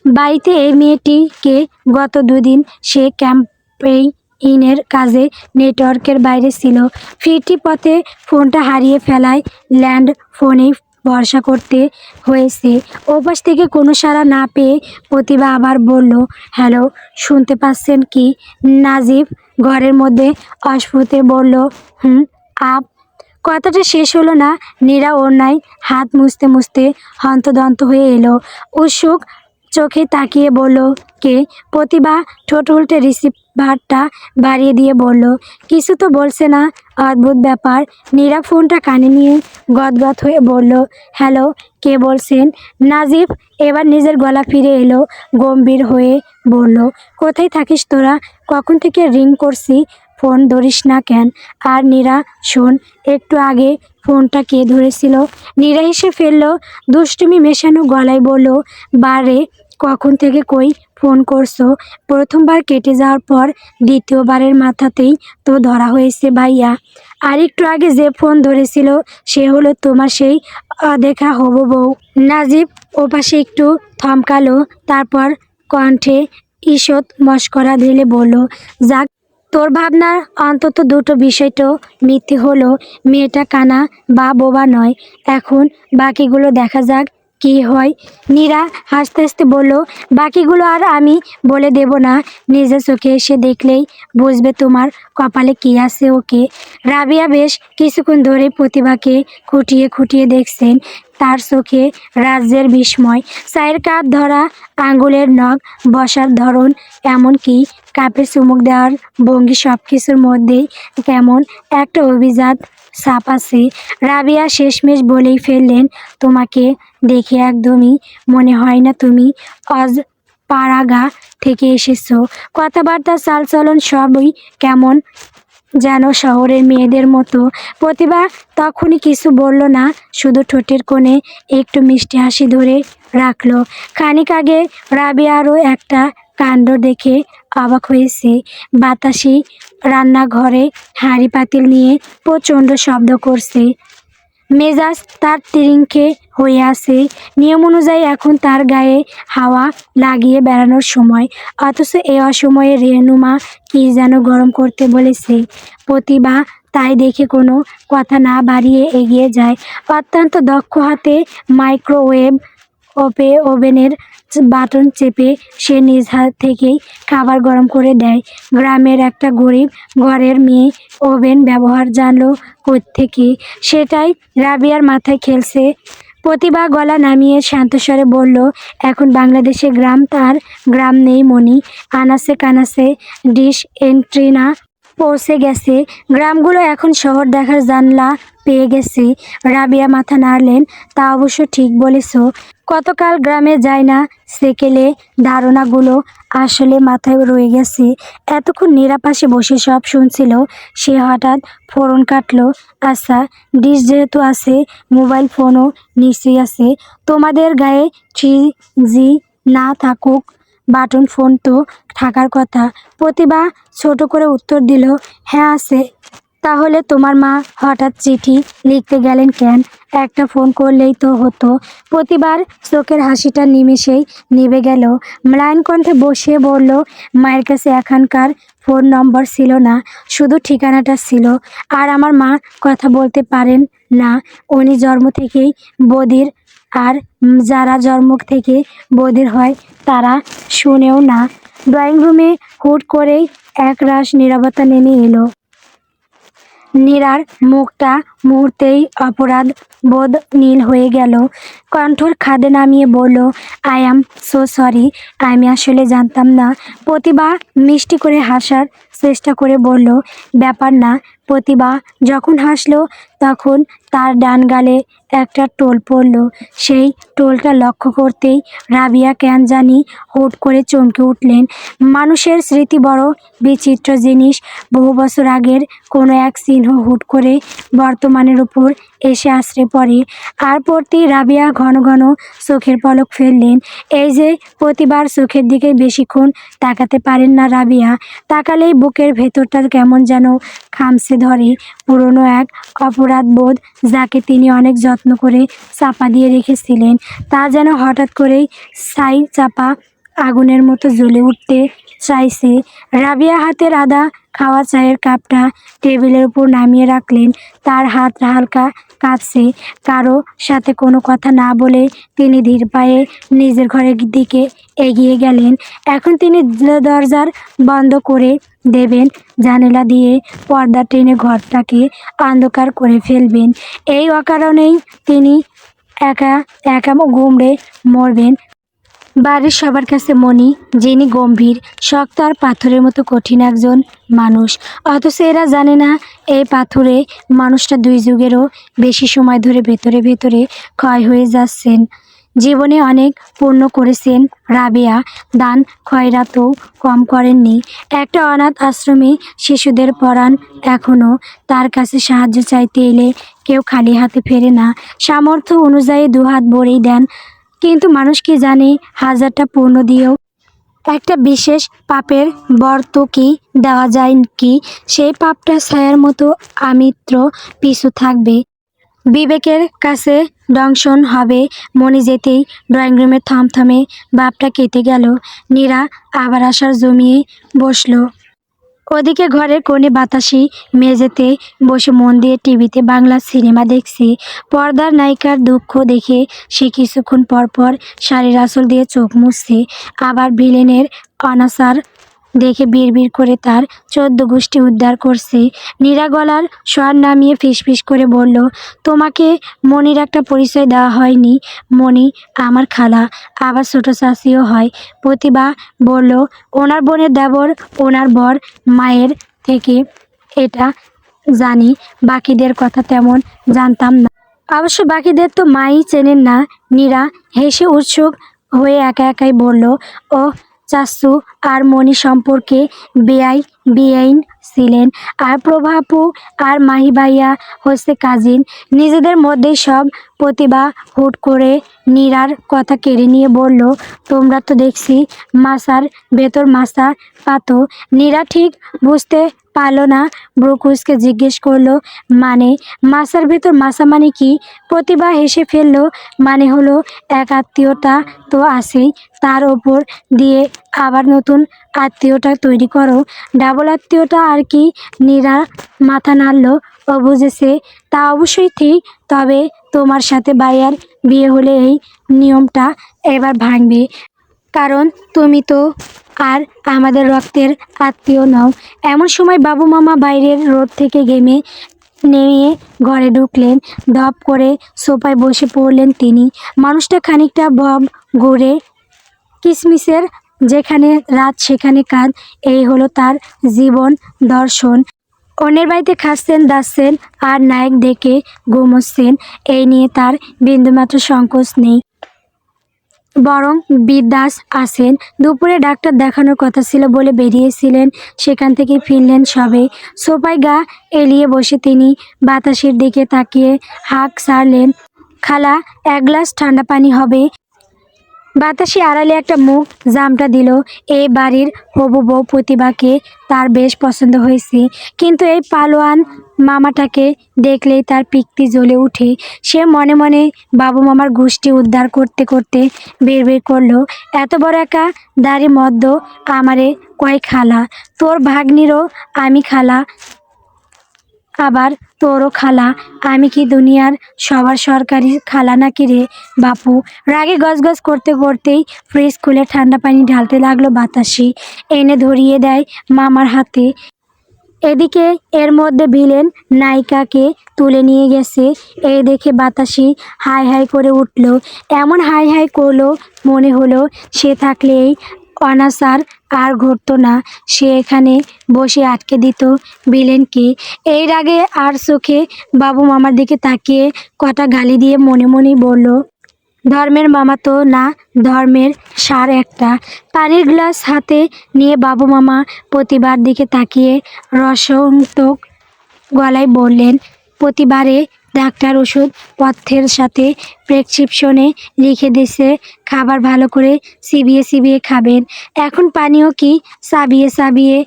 [SPEAKER 1] বাড়িতে এই মেয়েটিকে গত 2 দিন সে ক্যাম্পেইনের কাজে নেটওয়ার্কের বাইরে ছিল। ফিরতি পথে ফোনটা হারিয়ে ফেলায় ল্যান্ড ফোনেই ভরসা করতে হয়েছে। ওপাশ থেকে কোনো সাড়া না পেয়ে প্রতিভা আবার বলল, হ্যালো, শুনতে পাচ্ছেন কি? নাজিফ ঘরের মধ্যে অস্ফুটে বলল, হুম আপ। কথাটা শেষ হলো না, নীরা ওড়নায় হাত মুছতে মুছতে হন্তদন্ত হয়ে এলো। উৎসুক চোখে তাকিয়ে বলল, কে? প্রতিভা ঠোঁট উল্টে রিসিভারটা বাড়িয়ে দিয়ে বলল, কিছু তো বলছে না, অদ্ভুত ব্যাপার। নীরা ফোনটা কানে নিয়ে গদগদ হয়ে বলল, হ্যালো, কে বলছেন? নাজিফ এবার নিজের গলা ফিরে এলো, গম্ভীর হয়ে বলল, কোথায় থাকিস তোরা? কখন থেকে রিং করছি, ফোন ধরিস না কেন? আর নীরা শোন, একটু আগে ফোনটা কে ধরেছিল? নীরা হেসে ফেলল, দুষ্টুমি মেশানো গলায় বলল, বারে, কখন থেকে কই ফোন করছো? প্রথমবার কেটে যাওয়ার পর দ্বিতীয়বারের মাথাতেই তো ধরা হয়েছে ভাইয়া। আর একটু আগে যে ফোন ধরেছিল সে হলো তোমার সেই অদেখা হবু বউ। নাজিব ওপাশে একটু থমকালো, তারপর কণ্ঠে ঈষৎ মশকরা ঢেলে বলল, যাক, তোর ভাবনার অন্তত দুটো বিষয় তো মিথ্যে হলো। মেয়েটা কানা বা বোবা নয়। এখন বাকিগুলো দেখা যাক কি হয়। নীরা হাসতে হাসতে বলল, বাকিগুলো আর আমি বলে দেব না, নিজের চোখে এসে দেখলেই বুঝবে তোমার কপালে কি আছে। ওকে? রাবিয়া বেশ কিছুক্ষণ ধরে প্রতিভাকে খুঁটিয়ে খুঁটিয়ে দেখছেন। তার চোখে রাজ্যের বিস্ময়, চায়ের কাপ ধরা, আঙ্গুলের নখ বসার ধরন, এমনকি কাপের চুমুক দেওয়ার ভঙ্গি সব কিছুর মধ্যেই কেমন একটা অভিজাত ছাপ আছে। রাবিয়া শেষমেশ বলেই ফেললেন, তোমাকে দেখে একদমই মনে হয় না তুমি অজ পাড়াগা থেকে এসেছো। কথাবার্তা চালচলন সবই কেমন যেন শহরের মেয়েদের মতো। প্রতিভা তখনই কিছু বলল না, শুধু ঠোঁটের কোণে একটু মিষ্টি হাসি ধরে রাখলো। খানিক আগে রাবিয়ারও একটা কাণ্ড দেখে অবাক হয়েছে। বাতাসি রান্নাঘরে হাঁড়ি পাতিল নিয়ে প্রচণ্ড শব্দ করছে। মেজাজ তার তিরিঙ্খে হয়ে আছে। নিয়ম অনুযায়ী এখন তার গায়ে হাওয়া লাগিয়ে বেড়ানোর সময়, অথচ এই অসময়ে রেনুমা কি যেন গরম করতে বলেছে। প্রতিভা তাই দেখে কোনো কথা না বাড়িয়ে এগিয়ে যায়। অত্যন্ত দক্ষ হাতে মাইক্রোওয়েভ ওভেনের বাটন চেপে সে নিজ হাত থেকেই খাবার গরম করে দেয়। গ্রামের একটা গরিব ঘরের মেয়ে ওভেন ব্যবহার জানলো কোত্থেকে, সেটাই রাবিয়ার মাথায় খেলছে। প্রতিভা গলা নামিয়ে শান্তস্বরে বলল, এখন বাংলাদেশে গ্রাম তার গ্রাম নেই মনি, আনাসে কানাসে ডিশ এন্ট্রিনা পৌঁছে গেছে। গ্রামগুলো এখন শহর দেখার জানলা পেয়ে গেছে। রাবিয়া মাথা নাড়লেন, তা অবশ্য ঠিক বলেছ। কতকাল গ্রামে যায় না, সেকেলে ধারণাগুলো আসলে মাথায় রয়ে গেছে। এতক্ষণ নিরাপাশে বসে সব শুনছিল, সে হঠাৎ ফোরন কাটলো। আচ্ছা, ডিশ যেহেতু আছে, মোবাইল ফোনও নিশ্চয়ই আছে। তোমাদের গায়ে 3G না থাকুক, বাটন ফোন তো থাকার কথা। প্রতিভা ছোট করে উত্তর দিল, হ্যাঁ আছে। তাহলে তোমার মা হঠাৎ চিঠি লিখতে গেলেন কেন? একটা ফোন করলেই তো হতো। প্রতিবার চোখের হাসিটা নিমেষেই নিভে গেল। ম্লান কণ্ঠে বসিয়ে বলল, মায়ের কাছে এখানকার ফোন নম্বর ছিল না, শুধু ঠিকানাটা ছিল। আর আমার মা কথা বলতে পারেন না, উনি জন্ম থেকেই বধির। আর যারা জন্ম থেকে বধির হয় তারা শুনেও না। ড্রয়িং রুমে হুট করেই একরাশ নীরবতা নেমে এলো। নীরার মুখটা মুহূর্তেই অপরাধ বোধ নীল হয়ে গেল। কণ্ঠর খাদে নামিয়ে বলল, আই অ্যাম সো সরি, আমি আসলে জানতাম না। প্রতিভা মিষ্টি করে হাসার চেষ্টা করে বলল, ব্যাপার না। প্রতিভা যখন হাসলো তখন তার ডান গালে একটা টোল পড়ল। সেই টোলটা লক্ষ্য করতেই রাবিয়া কেন জানি হুট করে চমকে উঠলেন। মানুষের স্মৃতি বড় বিচিত্র জিনিস। বহু বছর আগের কোনো এক চিহ্ন হুট করে বর্তমানের উপর এসে আছড়ে পড়ে। আর পড়তেই রাবিয়া ঘন ঘন চোখের পলক ফেললেন। এই যে প্রতিবার চোখের দিকে বেশিক্ষণ তাকাতে পারেন না রাবিয়া, তাকালেই বুকের ভেতরটা কেমন যেন খামছে ধরে। পুরনো এক অপরাধ বোধ, যাকে তিনি অনেক যত্ন করে চাপা দিয়ে রেখেছিলেন, তা যেন হঠাৎ করেই ছাই চাপা আগুনের মতো জ্বলে উঠতে চাইছে। রাবিয়া হাতের আদা খাওয়া চায়ের কাপটা টেবিলের উপর নামিয়ে রাখলেন। তার হাত হালকা কাঁপছে। কারো সাথে কোনো কথা না বলে তিনি ধীর পায়ে নিজের ঘরের দিকে এগিয়ে গেলেন। এখন তিনি দরজার বন্ধ করে দেবেন, জানালা দিয়ে পর্দা টেনে ঘরটাকে অন্ধকার করে ফেলবেন। এই অকারণেই তিনি একা একা গুমড়ে মরবেন। বাড়ির সবার কাছে মনি, যিনি গম্ভীর, শক্ত আর পাথরের মতো কঠিন একজন মানুষ। অথচ এরা জানে না, এই পাথরে মানুষটা 2 যুগেরও বেশি সময় ধরে ভেতরে ভেতরে ক্ষয় হয়ে যাচ্ছেন। জীবনে অনেক পুণ্য করেছেন রাবিয়া, দান খয়রাতও কম করেননি। একটা অনাথ আশ্রমে শিশুদের পড়ান। এখনও তার কাছে সাহায্য চাইতে এলে কেউ খালি হাতে ফেরে না, সামর্থ্য অনুযায়ী 2 হাত ভরেই দেন। কিন্তু মানুষ কি জানে, 1000টা পূর্ণ দিয়েও একটা বিশেষ পাপের বর্তকি দেওয়া যায় কি? সেই পাপটা ছায়ার মতো আমিত্র পিছু থাকবে, বিবেকের কাছে দংশন হবে। মনে যেতেই ড্রয়িং রুমের থমথমে ভাবটা কেটে গেল। নীরা আবার আসার জমিয়ে বসলো। ওদিকে ঘরের কোণে বাতাসি মেঝেতে বসে মন দিয়ে টিভিতে বাংলা সিনেমা দেখছে। পর্দার নায়িকার দুঃখ দেখে সে কিছুক্ষণ পর পর শাড়ির আঁচল দিয়ে চোখ মুছছে। আবার ভিলেনের অনাচার দেখে বিড়বিড় করে তার 14 গোষ্ঠী উদ্ধার করছে। নীরা গলার স্বর নামিয়ে ফিসফিস করে বলল, তোমাকে মনির একটা পরিচয় দেওয়া হয়নি। মনি আমার খালা, আবার ছোট চাচিও হয়। প্রতিভা বলল, ওনার বোনের দেবর, ওনার বর। মায়ের থেকে এটা জানি, বাকিদের কথা তেমন জানতাম না। অবশ্য বাকিদের তো মাই চেনেন না। নীরা হেসে উৎসুক হয়ে একা একাই বলল, ও চাচ্চু আর মণি সম্পর্কে বেআইন ছিলেন, আর প্রভাপু আর মাহি ভাইয়া হচ্ছে কাজিন, নিজেদের মধ্যেই সব। প্রতিভা হুট করে নীরার কথা কেড়ে নিয়ে বলল, তোমরা তো দেখছি মাসার ভেতর মাসা পাতো। নীরা ঠিক বুঝতে পারল না, ব্রুকুসকে জিজ্ঞেস করলো, মানে মাসার ভেতর মাসা মানে কি? প্রতিভা হেসে ফেললো, মানে হলো এক আত্মীয়তা তো আছেই, তার ওপর দিয়ে আবার নতুন আত্মীয়তা তৈরি করো, ডাবল আত্মীয়তা আর কি। নীরা মাথা নাড়ল, ও বুঝেছে। তা অবশ্যই ঠিক, তবে তোমার সাথে ভাইয়ার বিয়ে হলে এই নিয়মটা এবার ভাঙবে, কারণ তুমি তো আর আমাদের রক্তের আত্মীয় নও। এমন সময় বাবু মামা বাইরের রোড থেকে নেমে ঘরে ঢুকলেন। ধপ করে সোফায় বসে পড়লেন তিনি। মানুষটা খানিকটা বব ঘুরে, কিসমিসের যেখানে রাত সেখানে কাঁদ, এই হলো তার জীবন দর্শন। অন্যের বাড়িতে খাচ্ছেন দাচ্ছেন আর নায়ক দেখে ঘুমোচ্ছেন, এই নিয়ে তার বিন্দুমাত্র সংকোচ নেই, বরং বিদ্যাস আছেন। দুপুরে ডাক্তার দেখানোর কথা ছিল বলে বেরিয়েছিলেন, সেখান থেকে ফিরলেন সবে। সোফায় গা এলিয়ে বসে তিনি বাতাসের দিকে তাকিয়ে হাঁক ছাড়লেন, খালা এক গ্লাস ঠান্ডা পানি হবে? বাতাসে আড়ালে একটা মুখ জামটা দিল। এই বাড়ির হবু বউ প্রতিভাকে তার বেশ পছন্দ হয়েছে, কিন্তু এই পালোয়ান মামাটাকে দেখলেই তার পিত্তি জ্বলে উঠে। সে মনে মনে বাবু মামার গোষ্ঠী উদ্ধার করতে করতে বের করলো, এত বড় একা দাড়ি মদ্য আমারে কয় খালা, তোর ভাগ্নিরও আমি খালা, আবার তোরও খালা। আমি কি দুনিয়ার সবার সরকারি খালা নাকি রে বাপু? রাগে গজগজ করতে করতেই ফ্রিজ খুলে ঠান্ডা পানি ঢালতে লাগলো বাতাসি, এনে ধরিয়ে দেয় মামার হাতে। এদিকে এর মধ্যে ভিলেন নায়িকাকে তুলে নিয়ে গেছে। এই দেখে বাতাসি হাই হাই করে উঠল। এমন হাই হাই করলো মনে হলো সে থাকলে এই অনাচার আর ঘটতো না, সে এখানে বসে আটকে দিত ভিলেনকে। এই রাগে আর চোখে বাবু মামার দিকে তাকিয়ে কটা গালি দিয়ে মনে মনেই বলল, ধর্মের মামা তো না, ধর্মের সার একটা। পানির গ্লাস হাতে নিয়ে বাবু মামা প্রতিবার দিকে তাকিয়ে রসন্তক গলায় বললেন, প্রতিবারে ডাক্তার ওষুধ পথ্যের সাথে প্রেসক্রিপশনে লিখে দিছে, খাবার ভালো করে চিবিয়ে চিবিয়ে খাবেন। এখন পানিও কি চাবিয়ে চাবিয়ে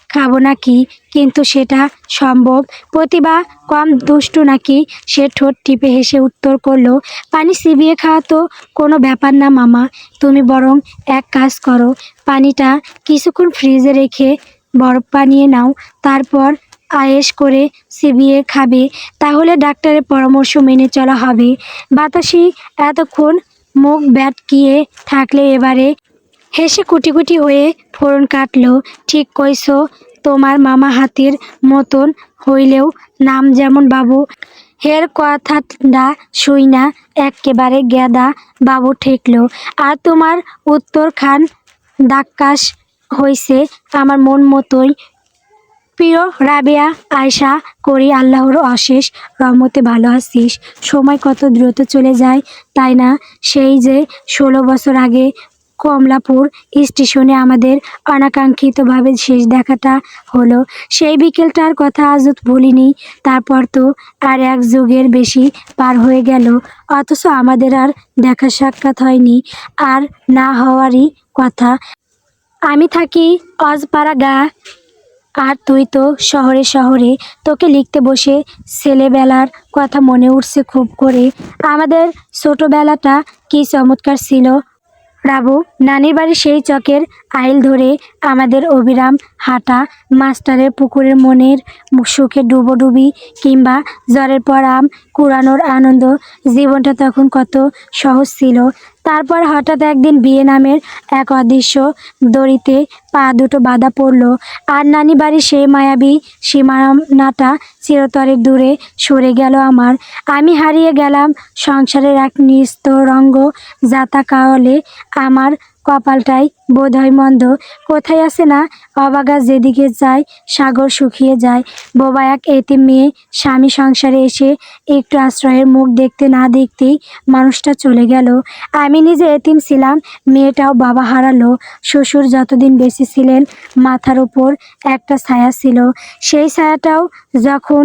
[SPEAKER 1] খাবো নাকি? কিন্তু সেটা সম্ভব? প্রতিভা কম দুষ্টু নাকি? সে ঠোঁট টিপে হেসে উত্তর করলো, পানি চিবিয়ে খাওয়া তো কোনো ব্যাপার না মামা, তুমি বরং এক কাজ করো, পানিটা কিছুক্ষণ ফ্রিজে রেখে বরফ বানিয়ে নাও, তারপর আয়েশ করে চিবিয়ে খাবে, তাহলে ডাক্তারের পরামর্শ মেনে চলা হবে। বাতাসি এতক্ষণ মুখ ব্যাটকিয়ে থাকলে এবারে হেসে কুটি কুটি হয়ে ফোড়ন কাটলো, ঠিক কইছো, তোমার মামা হাতির মতন হইলেও নাম যেমন বাবু। হের কথাটা শুই না এক্কেবারে গেদা বাবু ঠেকলো। আর তোমার উত্তর খান দাক্কাস হইছে আমার মন মতোই। প্রিয় রাবেয়া, আয়শা করি আল্লাহর অশেষ রহমতে ভালো আছিস। সময় কত দ্রুত চলে যায়, তাই না? সেই যে 16 বছর আগে কমলাপুর স্টেশনে আমাদের অনাকাঙ্ক্ষিতভাবে শেষ দেখাটা হলো, সেই বিকেলটার কথা আজও ভুলিনি। তারপর তো আর এক যুগের বেশি পার হয়ে গেল, অথচ আমাদের আর দেখা সাক্ষাৎ হয়নি, আর না হওয়ারই কথা। আমি থাকি অজপাড়া গা, আর তুই তো শহরে শহরে। তোকে লিখতে বসে ছেলেবেলার কথা মনে উঠছে খুব করে। আমাদের ছোটোবেলাটা কি চমৎকার ছিল রাবু। নানির বাড়ির সেই চকের আইল ধরে আমাদের অবিরাম হাঁটা, মাস্টারের পুকুরের মনের সুখে ডুবোডুবি কিংবা জ্বরের পর আম কুড়ানোর আনন্দ, জীবনটা তখন কত সহজ ছিল। তারপর হঠাৎ একদিন বিয়ে নামের এক অদৃশ্য দড়িতে পা দুটো বাঁধা পড়ল, আর নানি বাড়ির সেই মায়াবী সীমানাটা চিরতরে দূরে সরে গেল আমার। আমি হারিয়ে গেলাম সংসারের এক নিস্তরঙ্গ যাতা কাওয়ালে। আমার কপালটাই বোধহয় মন্দ, কোথায় আছে না অবাগা, যেদিকে যায় সাগর শুকিয়ে যায়। বোবা এক এতিম মেয়ে, স্বামী সংসারে এসে একটু আশ্রয়ের মুখ দেখতে না দেখতেই মানুষটা চলে গেল। আমি নিজে এতিম ছিলাম, মেয়েটাও বাবা হারালো। শ্বশুর যতদিন বেঁচে ছিলেন মাথার উপর একটা ছায়া ছিল, সেই ছায়াটাও যখন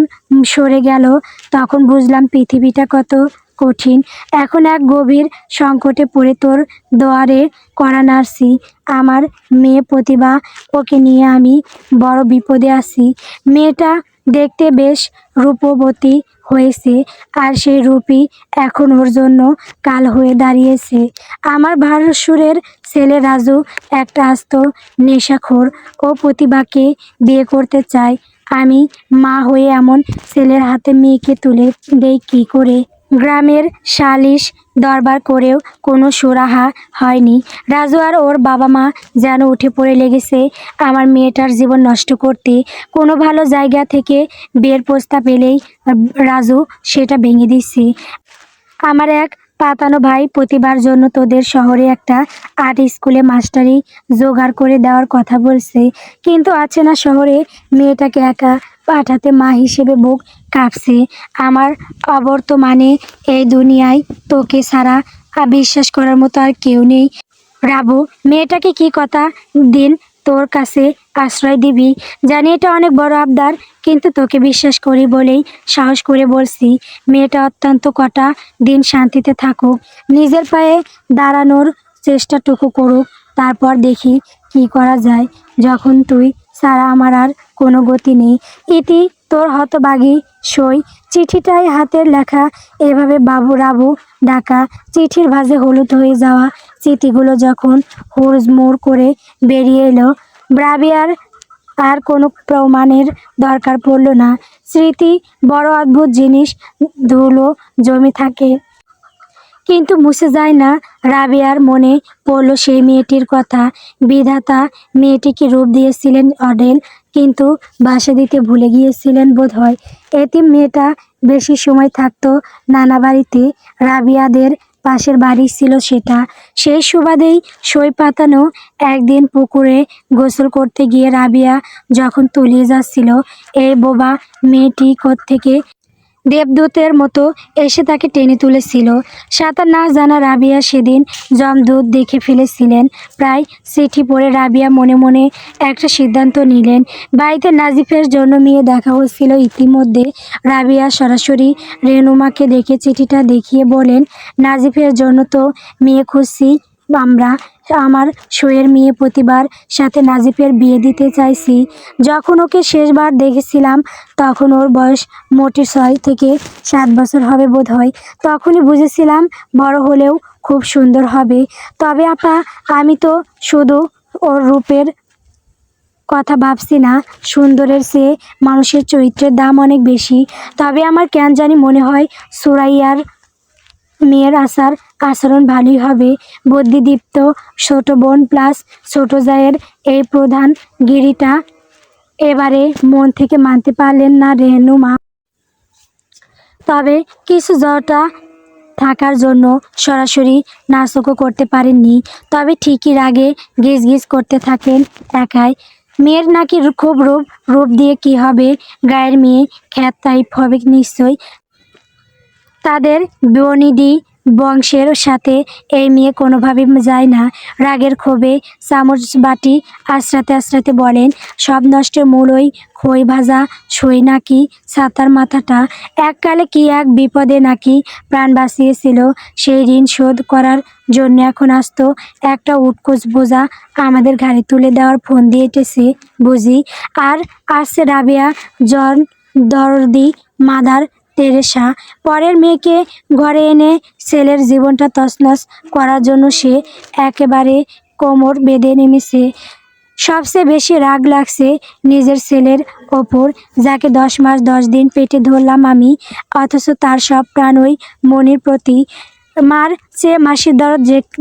[SPEAKER 1] সরে গেল তখন বুঝলাম পৃথিবীটা কত কঠিন। এখন এক গভীর সংকটে পড়ে তোর দোয়ারে কড়া নাড়ছি। আমার মেয়ে প্রতিভা, ওকে নিয়ে আমি বড় বিপদে আছি। মেয়েটা দেখতে বেশ রূপবতী হয়েছে, আর সেই রূপই এখন ওর জন্য কাল হয়ে দাঁড়িয়েছে। আমার ভাসুরের ছেলে রাজু একটা আস্ত নেশাখোর, ও প্রতিভাকে বিয়ে করতে চায়। আমি মা হয়ে এমন ছেলের হাতে মেয়েকে তুলে দেই কী করে? গ্রামের সালিশ দরবার করেও কোনো সুরাহা হয়নি। রাজু আর ওর বাবা মা যেন উঠে পড়ে লেগেছে আমার মেয়েটার জীবন নষ্ট করতে। কোনো ভালো জায়গা থেকে বিয়ের প্রস্তাব এলেই রাজু সেটা ভেঙে দিচ্ছে। আমার এক পাতানো ভাই প্রতিবার জন্য তোদের শহরে একটা আর্ট স্কুলে মাস্টারি জোগাড় করে দেওয়ার কথা বলছে, কিন্তু আছে না শহরে, মেয়েটাকে একা পাঠাতে মা হিসেবে বুক কাঁপছে। আমার অবর্তমানে এই দুনিয়ায় তোকে ছাড়া বিশ্বাস করার মতো আর কেউ নেই। রাবু, মেয়েটাকে কি কথা দিন তোর কাছে আশ্রয় দিবি? জানি এটা অনেক বড় আবদার, কিন্তু তোকে বিশ্বাস করি বলেই সাহস করে বলছি। মেয়েটা অত্যন্ত কটা দিন শান্তিতে থাকুক, নিজের পায়ে দাঁড়ানোর চেষ্টাটুকু করুক, তারপর দেখি কি করা যায়। যখন তুই ছাড়া আমার আর কোনো গতি নেই। ইতি, তোর হতবাগী সই। চিঠিটাই হাতের লেখা, এভাবে বাবু রাবু ডাকা। চিঠির ভাঁজে হলুদ হয়ে যাওয়া চিঠিগুলো যখন হুড়মুড় করে বেরিয়ে এলো, রাবিয়ার আর কোনো প্রমাণের দরকার পড়ল না। স্মৃতি বড় অদ্ভুত জিনিস, ধুলো জমে থাকে কিন্তু মুছে যায় না। রাবেয়ার মনে পড়ল সেই মেয়েটির কথা। বিধাতা মেয়েটিকে রূপ দিয়েছিলেন অডেল, কিন্তু বাসা দিতে ভুলে গিয়েছিলেন বোধহয়। এতিম মেয়েটা বেশি সময় থাকতো নানা বাড়িতে, রাবিয়াদের পাশের বাড়ি ছিল সেটা। সেই সুবাদেই সই পাতানো একদিন পুকুরে গোসল করতে গিয়ে রাবিয়া যখন তলিয়ে যাচ্ছিল, এই বোবা মেয়েটি কোত্থেকে দেবদূতের মতো এসে তাকে টেনে তুলেছিল। সাঁতার না জানা রাবিয়া সেদিন জমদূত দেখে ফেলেছিলেন। প্রায় চিঠি পড়ে রাবিয়া মনে মনে একটা সিদ্ধান্ত নিলেন। বাড়িতে নাজিফের জন্য মেয়ে দেখা হচ্ছিল ইতিমধ্যে। রাবিয়া সরাসরি রেনুমাকে দেখে চিঠিটা দেখিয়ে বলেন, নাজিফের জন্য তো মেয়ে খুঁজছি আমরা। আমার সইয়ের মেয়ে প্রতিবার সাথে নাজিফের বিয়ে দিতে চাইছি। যখন ওকে শেষবার দেখেছিলাম তখন ওর বয়স মোটে 6 থেকে 7 বছর হবে বোধহয়। তখনই বুঝেছিলাম বড় হলেও খুব সুন্দর হবে। তবে আপা, আমি তো শুধু ওর রূপের কথা ভাবছি না, সুন্দরের চেয়ে মানুষের চরিত্রের দাম অনেক বেশি। তবে আমার কেন জানি মনে হয় সুরাইয়ার মেয়ের আচরণ ভালোই হবে। বুদ্ধিদীপ্ত ছোট বোন প্লাস ছোট জায়ের এই প্রধান গিরিটা এবারে মন থেকে মানতে পারলেন না রেনুমা। তবে কিছু জটা থাকার জন্য সরাসরি নাচকও করতে পারেননি। তবে ঠিকই রাগে গিজ করতে থাকেন একাই। মেয়ের নাকি খুব রূপ, রূপ দিয়ে কি হবে? গায়ের মেয়ে, খ্যাত টাইপ হবে নিশ্চয়। তাদের বনিদি বংশের সাথে এই মেয়ে কোনোভাবে যায় না। রাগের ক্ষোভে চামচ বাটি আঁচড়াতে আঁচড়াতে বলেন, সব নষ্টের মূল ওই খই ভাজা সই নাকি ছাতার মাথাটা। এককালে কি এক বিপদে নাকি প্রাণ বাঁচিয়েছিল, সেই ঋণ শোধ করার জন্য এখন আসতো একটা উটকোচ বোঝা আমাদের ঘাড়ে তুলে দেওয়ার ফোন দিয়েছে বুঝি। আর আসছে রাবেয়া, জন দরদি, মাদার তেরেসা। পরের মেয়েকে ঘরে এনে ছেলের জীবনটা তছনছ করার জন্য সে একেবারে কোমর বেঁধে নেমেছে। সবচেয়ে বেশি রাগ লাগছে নিজের ছেলের ওপর, যাকে 10 মাস 10 দিন পেটে ধরলাম আমি, অথচ তার সব প্রাণ ওই মনির প্রতি। মার চেয়ে মাসির দরদ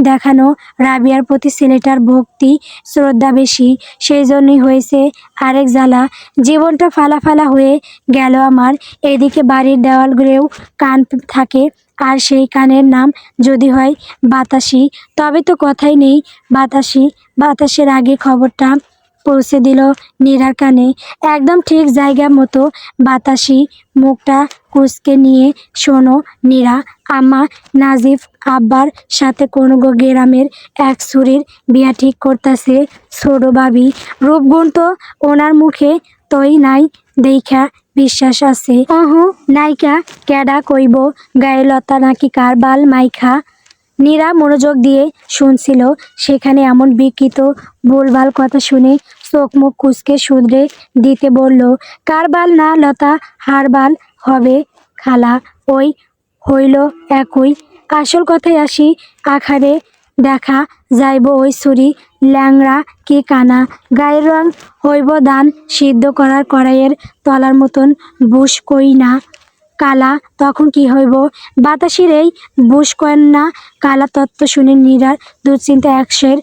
[SPEAKER 1] দেখানো রাবিয়ার প্রতি ছেলেটার ভক্তি শ্রদ্ধা বেশি, সেই জন্যই হয়েছে আরেক জ্বালা। জীবনটা ফালা হয়ে গেল আমার। এদিকে বাড়ির দেওয়ালগুলোও কান থাকে, আর সেই কানের নাম যদি হয় বাতাসি, তবে তো কথাই নেই। বাতাসের আগে খবরটা পৌঁছে দিল নীরার কানে, একদম ঠিক জায়গা মতো। বাতাসি মুখটা কুঁচকে নিয়ে, শোনো নীরা, আম্মা নাজিফ আব্বার সাথে কোনো গ্রামের এক ছুরির বিয়া ঠিক করতেছে। ছোট ভাবি, রূপগুণ তো ওনার মুখে তই নাই দেইখা বিশ্বাস আছে। নাইকা ক্যাডা কইব, গায়ে লতা নাকি কার বাল মাইখা। নীরা মনোযোগ দিয়ে শুনছিল, সেখানে এমন বিকৃত ভুলভাল কথা শুনে চোখ মুখ কুঁচকে শুধরে দিতে বলল, কার বাল না লতা, হার বাল হবে খালা, ওই হইল একই। আসল কথায় আসি, আখারে দেখা যাইব ওই ছুরি ল্যাংড়া কি কানা, গায়ের রং হইব দান সিদ্ধ করার কড়াইয়ের তলার মতন বুস কই না কালা, তখন কি হইব? বাতাসির এই বুসকন্যা কালা তত্ত্ব শুনে নীরার দুশ্চিন্তা একশের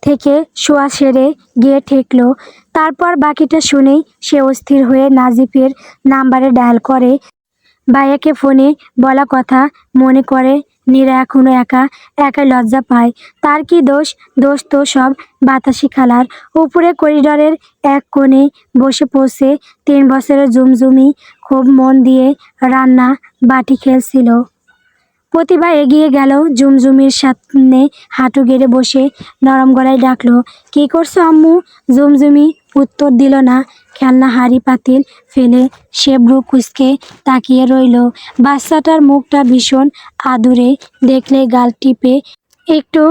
[SPEAKER 1] থেকে শোয়া সেরে গিয়ে ঠেকল। তারপর বাকিটা শুনেই সে অস্থির হয়ে নাজিফের নাম্বারে ডায়াল করে। ভাইয়াকে ফোনে বলা কথা মনে করে নীরা এখনো একাই লজ্জা পায়। তার কি দোষ? দোষ তো সব বাতাসি খালার। উপরে করিডোরের এক কোণে বসে পড়ছে 3 বছরের জুমজুমি, খুব মন দিয়ে রান্না বাটি খেলছিল। প্রতিভা এগিয়ে গেল জুমজুমির সামনে, হাঁটু গেড়ে বসে নরম গলায় ডাকলো, কি করছো আম্মু? জুমজুমি উত্তর দিল না। খেলনা হাঁড়ি পাতিল ফেলে সে ব্রু কুঁচকে তাকিয়ে রইল। বাচ্চাটার মুখটা ভীষণ আদুরে, দেখলে গাল টিপে একটু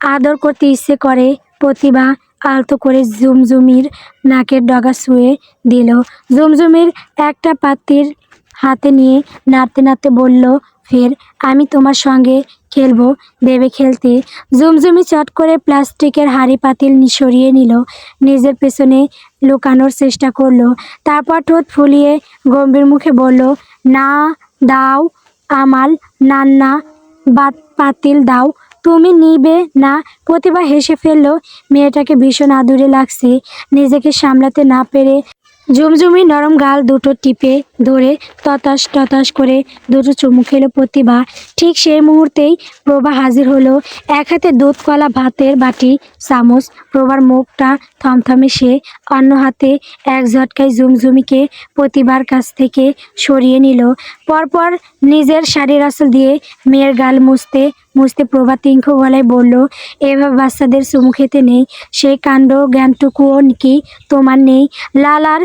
[SPEAKER 1] আদর করতে ইচ্ছে করে। প্রতিভা আলতো করে জুমজুমির নাকের ডগা ছুঁয়ে দিল। জুমজুমির একটা পাতির হাতে নিয়ে নাড়তে নাড়তে বলল, ফের আমি তোমার সঙ্গে খেলবো দেবে খেলতে। জুমজুমি চট করে প্লাস্টিকের হাঁড়ি পাতিল সরিয়ে নিল, নিজের পেছনে লুকানোর চেষ্টা করলো। তারপর ঠোঁট ফুলিয়ে গম্ভীর মুখে বলল, না দাও আমাল নান্না পাতিল দাও, তুমি নিবে না? প্রতিভা হেসে ফেলল, মেয়েটাকে ভীষণ আদুরে লাগছে। নিজেকে সামলাতে না পেরে ঝুমঝুমি নরম গাল দুটো টিপে ধরে ততাস করে দুটো চুমু খেলো প্রতিভা। ঠিক সেই মুহূর্তেই প্রভা হাজির হলো, এক হাতে দুধ কলা ভাতের বাটি চামচ। প্রভার মুখটা থমথমে, সে অন্য হাতে এক ঝটকায় ঝুমঝুমিকে প্রতিভার কাছ থেকে সরিয়ে নিল। পরপর নিজের শাড়ির আঁচল দিয়ে মেয়ের গাল মুছতে মুছতে প্রভা তীক্ষ্ণ গলায় বলল, এভাবে বাচ্চাদের চুমু খেতে নেই, সেই কাণ্ড জ্ঞানটুকুও কি তোমার নেই? লালার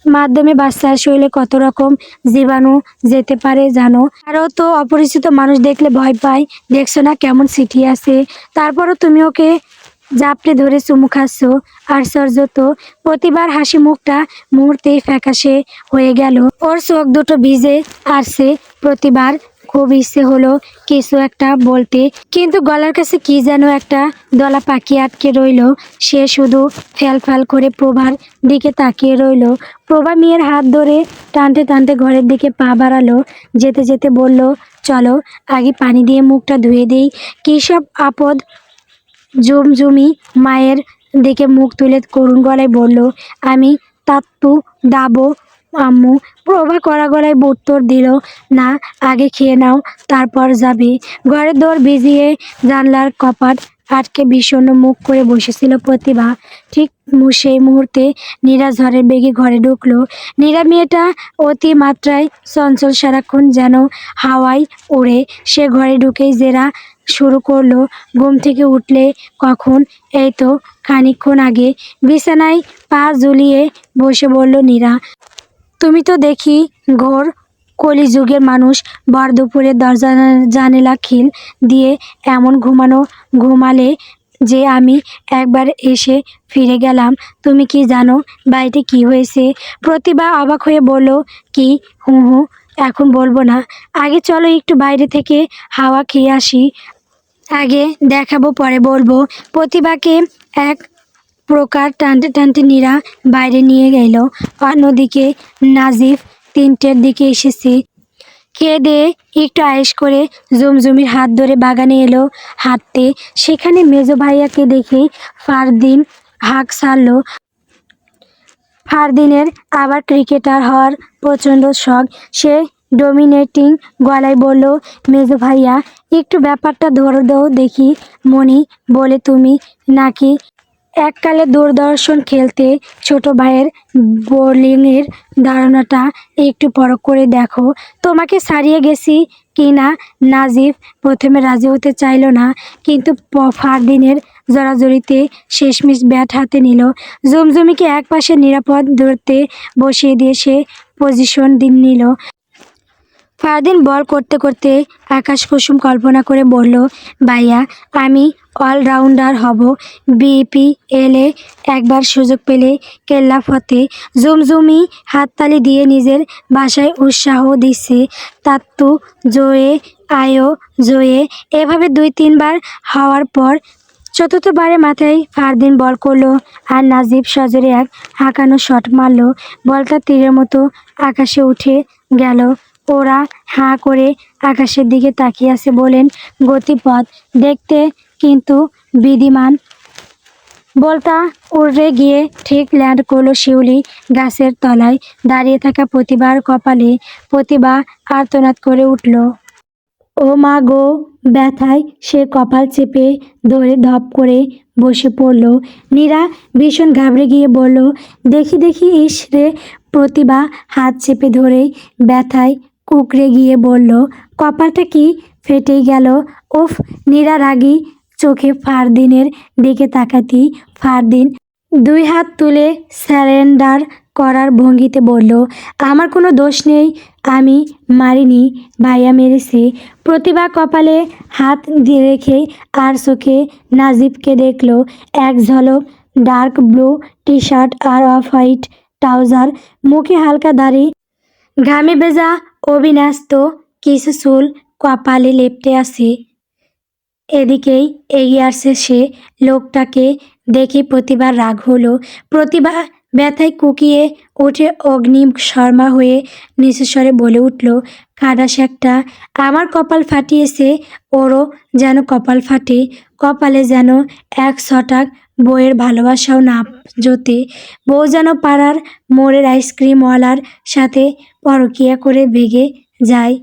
[SPEAKER 1] মাধ্যমে বাচ্চার শরীরে কত রকম জীবাণু যেতে পারে জানো? আরও তো অপরিচিত মানুষ দেখলে ভয় পায়, দেখছো না কেমন সিটি আছে? তারপরও তুমি ওকে জাপটে ধরে চুমু খাচ্ছ, আশ্চর্য তো। প্রতিবার হাসি মুখটা মুহূর্তেই ফ্যাকাশে হয়ে গেল, ওর চোখ দুটো ভিজে আসছে। প্রতিবার খুব ইচ্ছে হলো কিছু একটা বলতে, কিন্তু গলার কাছে কি যেন একটা দলা পাখি আটকে রইল। সে শুধু ফ্যাল করে প্রভার দিকে তাকিয়ে রইল। প্রভা মেয়ের হাত ধরে টানতে টানতে ঘরের দিকে পা বাড়ালো, যেতে যেতে বলল, চলো আগে পানি দিয়ে মুখটা ধুয়ে দিই। কী সব আপদ! জুমজুমি মায়ের দিকে মুখ তুলে করুণ গলায় বলল, আমি তাত্তু দাবো আম্মু। প্রভা কড়া গলায় উত্তর দিল, না, আগে খেয়ে নাও, তারপর যাবে। ঘরের দৌড় ভিজিয়ে জানলার কপাট আটকে বিষণ্ণ মুখ করে বসেছিল প্রতিভা। ঠিক সেই মুহূর্তে নীরা ঝড়ের বেগে ঘরে ঢুকলো। নীরা মেয়েটা অতি মাত্রায় চঞ্চল, সারাক্ষণ যেন হাওয়ায় ওড়ে। সে ঘরে ঢুকেই জেরা শুরু করলো, ঘুম থেকে উঠলে কখন? এই তো খানিকক্ষণ আগে। বিছানায় পা ঝুলিয়ে বসে বলল নীরা, তুমি তো দেখি ঘোর কলিযুগের মানুষ। ভর দুপুরে দরজা জানালা খিল দিয়ে এমন ঘুমালে যে আমি একবার এসে ফিরে গেলাম। তুমি কি জানো বাড়িতে কি হয়েছে? প্রতিভা অবাক হয়ে বলল, কি? হুঁ, এখন বলবো না, আগে চলো একটু বাইরে থেকে হাওয়া খেয়ে আসি। আগে দেখাবো পরে বলবো। প্রতিভাকে এক প্রকার টানতে টানতে নীরা বাইরে নিয়ে গেল। অন্যদিকে নাজিফ 3টের দিকে এসেছে। খেয়ে দিয়ে একটু আয়েশ করে জমজমির হাত ধরে বাগানে এলো হাঁটতে। সেখানে মেজো ভাইয়াকে দেখে ফারদিন হাঁক ছাড়লো। ফারদিনের আবার ক্রিকেটার হওয়ার প্রচণ্ড শখ। সে ডমিনেটিং গলায় বলল, মেজো ভাইয়া, একটু ব্যাপারটা ধরে দাও দেখি। মনি বলে, তুমি নাকি এককালে দূরদর্শন খেলতে? ছোট ভাইয়ের বোলিংয়ের ধারণাটা একটু পরখ করে দেখো, তোমাকে ছাড়িয়ে গেছি কি না। নাজিফ প্রথমে রাজি হতে চাইল না, কিন্তু ফারদিনের জড়াজড়িতে শেষমেশ ব্যাট হাতে নিল। জমজমিকে একপাশে নিরাপদ দূরত্বে বসিয়ে দিয়ে সে পজিশন নিল। ফারদিন বল করতে করতে আকাশ কুসুম কল্পনা করে বলল, ভাইয়া, আমি অলরাউন্ডার হব। বিপিএলে একবার সুযোগ পেলে কেল্লা ফতে। জমজমি হাততালি দিয়ে নিজের বাসায় উৎসাহ দিচ্ছে। তাত্তু জোয়ে আয়ো জোয়ে। এভাবে 2-3বার হওয়ার পর চতুর্থবারে মাথায় ফারদিন বল করলো আর নাজিব সজোরে এক হাঁকানো শট মারল। বলটা তীরের মতো আকাশে উঠে গেল। ওরা হাঁ করে আকাশের দিকে তাকিয়ে আছে। বলেন, গতিপথ দেখতে কিন্তু বিধিমান। বলটা উড়ে গিয়ে ঠিক ল্যান্ড করলো শিউলি গাছের তলায় দাঁড়িয়ে থাকা প্রতিভার কপালে। প্রতিভা আর্তনাদ করে উঠল। ও মা গো! ব্যথায় সে কপাল চেপে ধরে ধপ করে বসে পড়ল। নীরা ভীষণ ঘাবড়ে গিয়ে বলল, দেখি দেখি, ইস রে! প্রতিভা হাত চেপে ধরে ব্যথায় কুঁকড়ে গিয়ে বলল, কপালটা কি ফেটেই গেল? উফ! নীরা রাগী চোখে ফারদিনের দিকে তাকাতেই ফারদিন 2 হাত তুলে স্যারেন্ডার করার ভঙ্গিতে বলল, আমার কোনো দোষ নেই, আমি মারিনি, ভাইয়া মেরেছে। প্রতিভা কপালে হাত দিয়ে রেখে আর চোখে নাজিবকে দেখল। এক ঝলক ডার্ক ব্লু টি শার্ট আর অফ হোয়াইট ট্রাউজার, মুখে হালকা দাড়ি, ঘামে ভেজা অবিন্যস্ত কিছু চুল কপালে লেপ্টে আছে। এদিকেই এগিয়ে আসছে সে। লোকটাকে দেখে প্রতিভার রাগ হলো। প্রতিভা ব্যথায় কুকিয়ে উঠে অগ্নি শর্মা হয়ে নিচু স্বরে বলে উঠল, খাটাস একটা, আমার কপাল ফাটিয়েছে, ওরও যেন কপাল ফাটে। কপালে যেন এক ছটাক বইয়ের ভালোবাসাও না জোতে। বউ যেন পাড়ার মোড়ের আইসক্রিমওয়ালার সাথে পরকীয়া করে ভেগে যায়।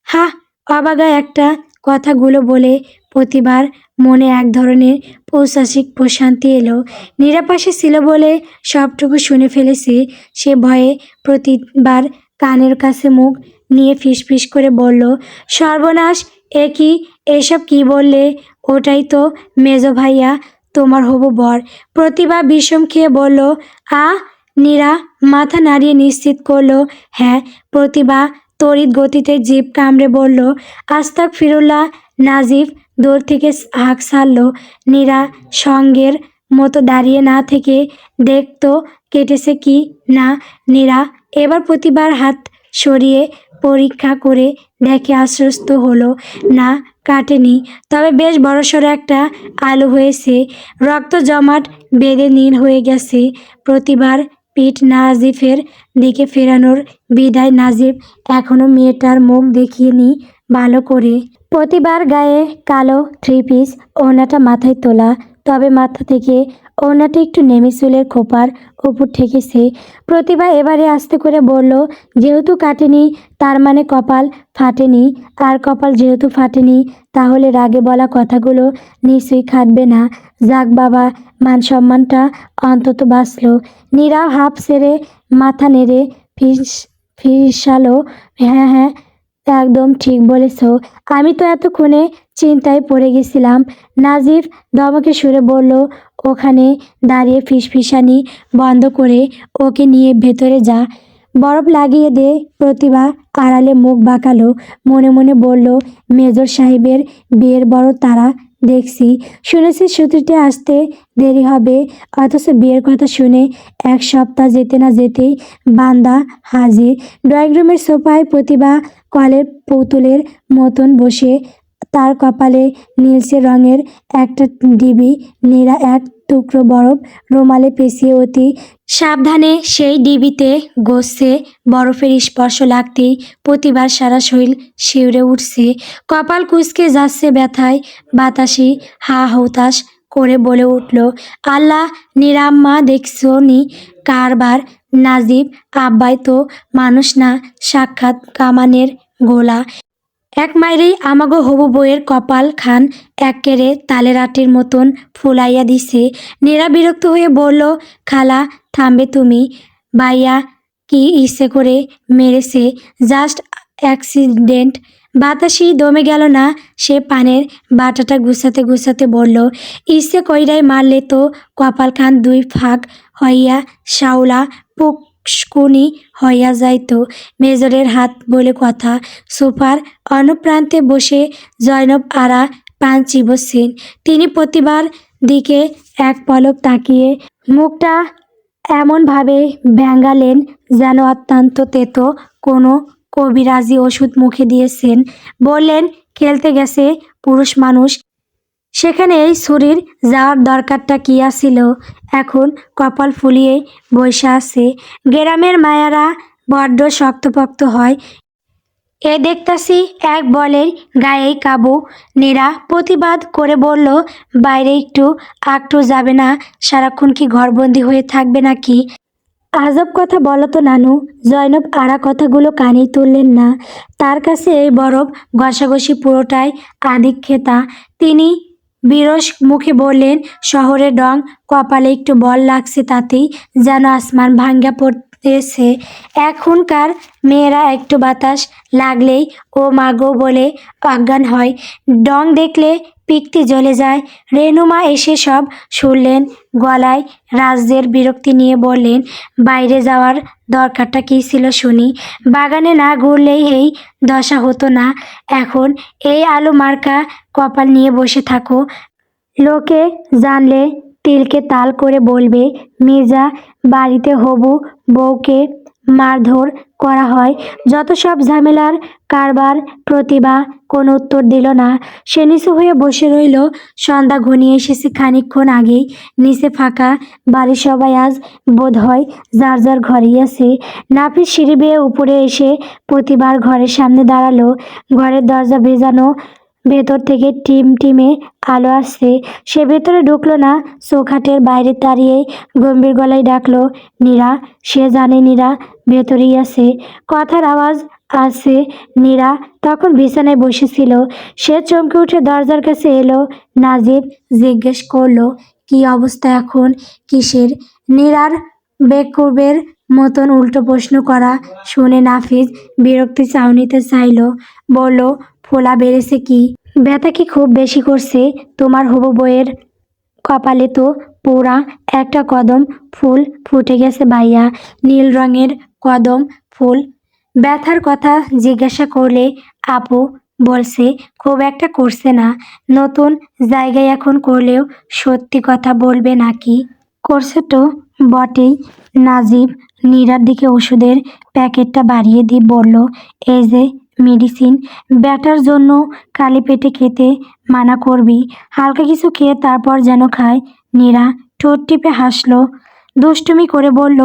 [SPEAKER 1] হা! অবাগা একটা। কথাগুলো বলে প্রতিভার মনে এক ধরনের পৈশাচিক প্রশান্তি এলো। নিরাপাশে ছিল বলে সবটুকু শুনে ফেলেছে। সে ভয়ে প্রতিবার কানের কাছে মুখ নিয়ে ফিসফিস করে বলল, সর্বনাশ! এ কি? এসব কি বললে? ওটাই তো মেজো ভাইয়া, তোমার হবু বর। প্রতিভা বিষম খেয়ে বলল, আ? নীরা মাথা নাড়িয়ে নিশ্চিত করলো, হ্যাঁ। প্রতিভা তড়িৎ গতিতে জিভ কামড়ে বলল, আস্তাগফিরুল্লাহ। নাজিব দূর থেকে হাঁক ছাড়ল। নীরা সঙ্গের মতো দাঁড়িয়ে না থেকে দেখতো কেটেছে কি না। নীরা এবার প্রতিবার হাত সরিয়ে পরীক্ষা করে দেখে আশ্বস্ত হলো, না, কাটেনি। তবে বেশ বড়সড় একটা আলু হয়েছে। রক্ত জমাট বেঁধে নীল হয়ে গেছে। প্রতিবার পিঠ নাজিফের দিকে ফেরানোর বিদায় নাজিব এখনো মেয়েটার মুখ দেখিয়েনি ভালো করে। প্রতিবার গায়ে কালো 3 পিস, ওড়নাটা মাথায় তোলা, তবে মাথা থেকে ওড়নাটা একটু নেমে চুলের খোপার উপর ঠেকেছে। প্রতিভা এবারে আস্তে করে বলল, যেহেতু কাটেনি তার মানে কপাল ফাটেনি। আর কপাল যেহেতু ফাটেনি তাহলে রাগে বলা কথাগুলো নিশ্চয়ই খাটবে না। যাক বাবা, মান সম্মানটা অন্তত বাঁচল। নীরা হাঁপ ছেড়ে মাথা নেড়ে ফিসালো, হ্যাঁ হ্যাঁ, একদম ঠিক বলেছ। আমি তো এতক্ষণে চিন্তায় পড়ে গেছিলাম। নাজিব ধমকে সুরে বলল, ওখানে দাঁড়িয়ে ফিসফিসানি বন্ধ করে ওকে নিয়ে ভেতরে যা, বরফ লাগিয়ে দে। প্রতিভা আড়ালে মুখ বাঁকালো, মনে মনে বলল, মেজর সাহেবের বিয়ের বড় তাড়া দেখছি। শুনেছি ছুটিতে আসতে দেরি হবে, অথচ বিয়ের কথা শুনে 1 সপ্তাহ যেতে না যেতেই বান্দা হাজির। ড্রয়িং রুমের সোফায় প্রতিভা কলের পুতুলের মতন বসে, তার কপালে নীলচে রঙের একটা ডিবি। নীরা এক টুকরো বরফ রুমালে পেঁচিয়ে অতি সাবধানে সেই ডিবিতে গসছে। বরফের স্পর্শ লাগতেই প্রতিবার সারা শরীর শিউরে উঠছে, কপাল কুঁচকে যাচ্ছে ব্যথায়। বাতাসি হা হতাশ করে বলে উঠল, আল্লাহ, নিরাম্মা দেখছো নি কারবার? নাজিব আব্বাই তো মানুষ না, সাক্ষাৎ কামানের গোলা। এক মাইরেই আমাগো হবু বইয়ের কপাল খান এক্কেরে তালের আটির মতন ফুলাইয়া দিছে। নীরা বিরক্ত হয়ে বলল, খালা থামবে তুমি? ভাইয়া কি ইচ্ছে করে মেরেছে? Just accident. বাতাসি দমে গেল না, সে পানের বাটাটা গুছাতে গুছাতে বলল, ইচ্ছে কইরাই মারলে তো কপাল খান দুই ফাঁক হইয়া শাওলা পুষ্কুনি হইয়া যাইতো। মেজরের হাত বলে কথা। সোফার অন্যপ্রান্তে বসে জয়নব আরা পান চিবচ্ছেন। তিনি প্রতিবার দিকে এক পলক তাকিয়ে মুখটা এমনভাবে ভেঙ্গালেন যেন অত্যন্ত তেতো কোনো কবিরাজি ওষুধ মুখে দিয়েছেন। বললেন, খেলতে গেছে পুরুষ মানুষ, সেখানে এই ছুরির যাওয়ার দরকারটা কী আছিল? এখন কপাল ফুলিয়ে বইসা আছে। গ্রামের মায়ারা বড্ড শক্তপোক্ত হয়, এ দেখতাছি এক বলের গায়েই কাবু। নীরা প্রতিবাদ করে বলল, বাইরে একটু আকটু যাবে না? সারাক্ষণ কি ঘরবন্দি হয়ে থাকবে নাকি? আজব কথা বলো তো নানু। জয়নব আরা কথাগুলো কানেই তুললেন না। তার কাছে এই বরফ ঘষাঘষি পুরোটাই আদিক্ষেতা। তিনি বিরস মুখে বললেন, শহরের ডং, কপালে একটু বল লাগছে তাতেই যেন আসমান ভাঙ্গা পড়তেছে। এখনকার মেয়েরা একটু বাতাস লাগলেই ও মাগো বলে অজ্ঞান হয়, ডং দেখলে পিকটি জ্বলে যায়। রেনুমা এসে সব শুনলেন। গলায় রাজ্যের বিরক্তি নিয়ে বললেন, বাইরে যাওয়ার দরকারটা কী ছিল শুনি? বাগানে না ঘুরলেই এই দশা হতো না। এখন এই আলু মার্কা কপাল নিয়ে বসে থাকো। লোকে জানলে তিলকে তাল করে বলবে, মির্জা বাড়িতে হবু বউকে মারধর করা হয়, যত সব ঝামেলার কারবার। প্রতিভা কোনো উত্তর দিল না, সে নিচু হয়ে বসে রইল। সন্ধ্যা ঘনিয়ে এসেছে খানিকক্ষণ আগেই। নিচে ফাঁকা, বাড়ির সবাই আজ বোধ হয় যার যার ঘরেই আছে। নাফিস সিঁড়ি বেয়ে উপরে এসে প্রতিবার ঘরের সামনে দাঁড়ালো। ঘরের দরজা ভেজানো, ভেতর থেকে টিমটিমে আলো আসছে। সে ভেতরে ঢুকলো না, চৌখাটের বাইরে দাঁড়িয়ে গম্ভীর গলায় ডাকলো, নীরা। সে জানে নীরা ভেতরেই আছে, কথার আওয়াজ আছে। নীরা তখন বিছানায় বসেছিল। সে চমকে উঠে দরজার কাছে এলো। নাজিব জিজ্ঞেস করলো, কি অবস্থা এখন? কিসের? নীরার বেকুবের মতন উল্টো প্রশ্ন করা শুনে নাফিজ বিরক্তি চাউনিতে চাইল। বলল, ফোলা বেড়েছে কি? ব্যথা কি খুব বেশি করছে? তোমার হবু বইয়ের কপালে তো পুরা একটা কদম ফুল ফুটে গেছে ভাইয়া, নীল রঙের কদম ফুল। ব্যথার কথা জিজ্ঞাসা করলে আপু বলছে খুব একটা করছে না। নতুন জায়গায় এখন করলেও সত্যি কথা বলবে নাকি? করছে তো বটেই। নাজিব নীরার দিকে ওষুধের প্যাকেটটা বাড়িয়ে দিয়ে বলল, এই যে মেডিসিন, ব্যাটার জন্য খালি পেটে খেতে মানা করবি। হালকা কিছু খেয়ে তারপর যেন খায়। নীরা ঠোঁট টিপে হাসলো, দুষ্টুমি করে বলল,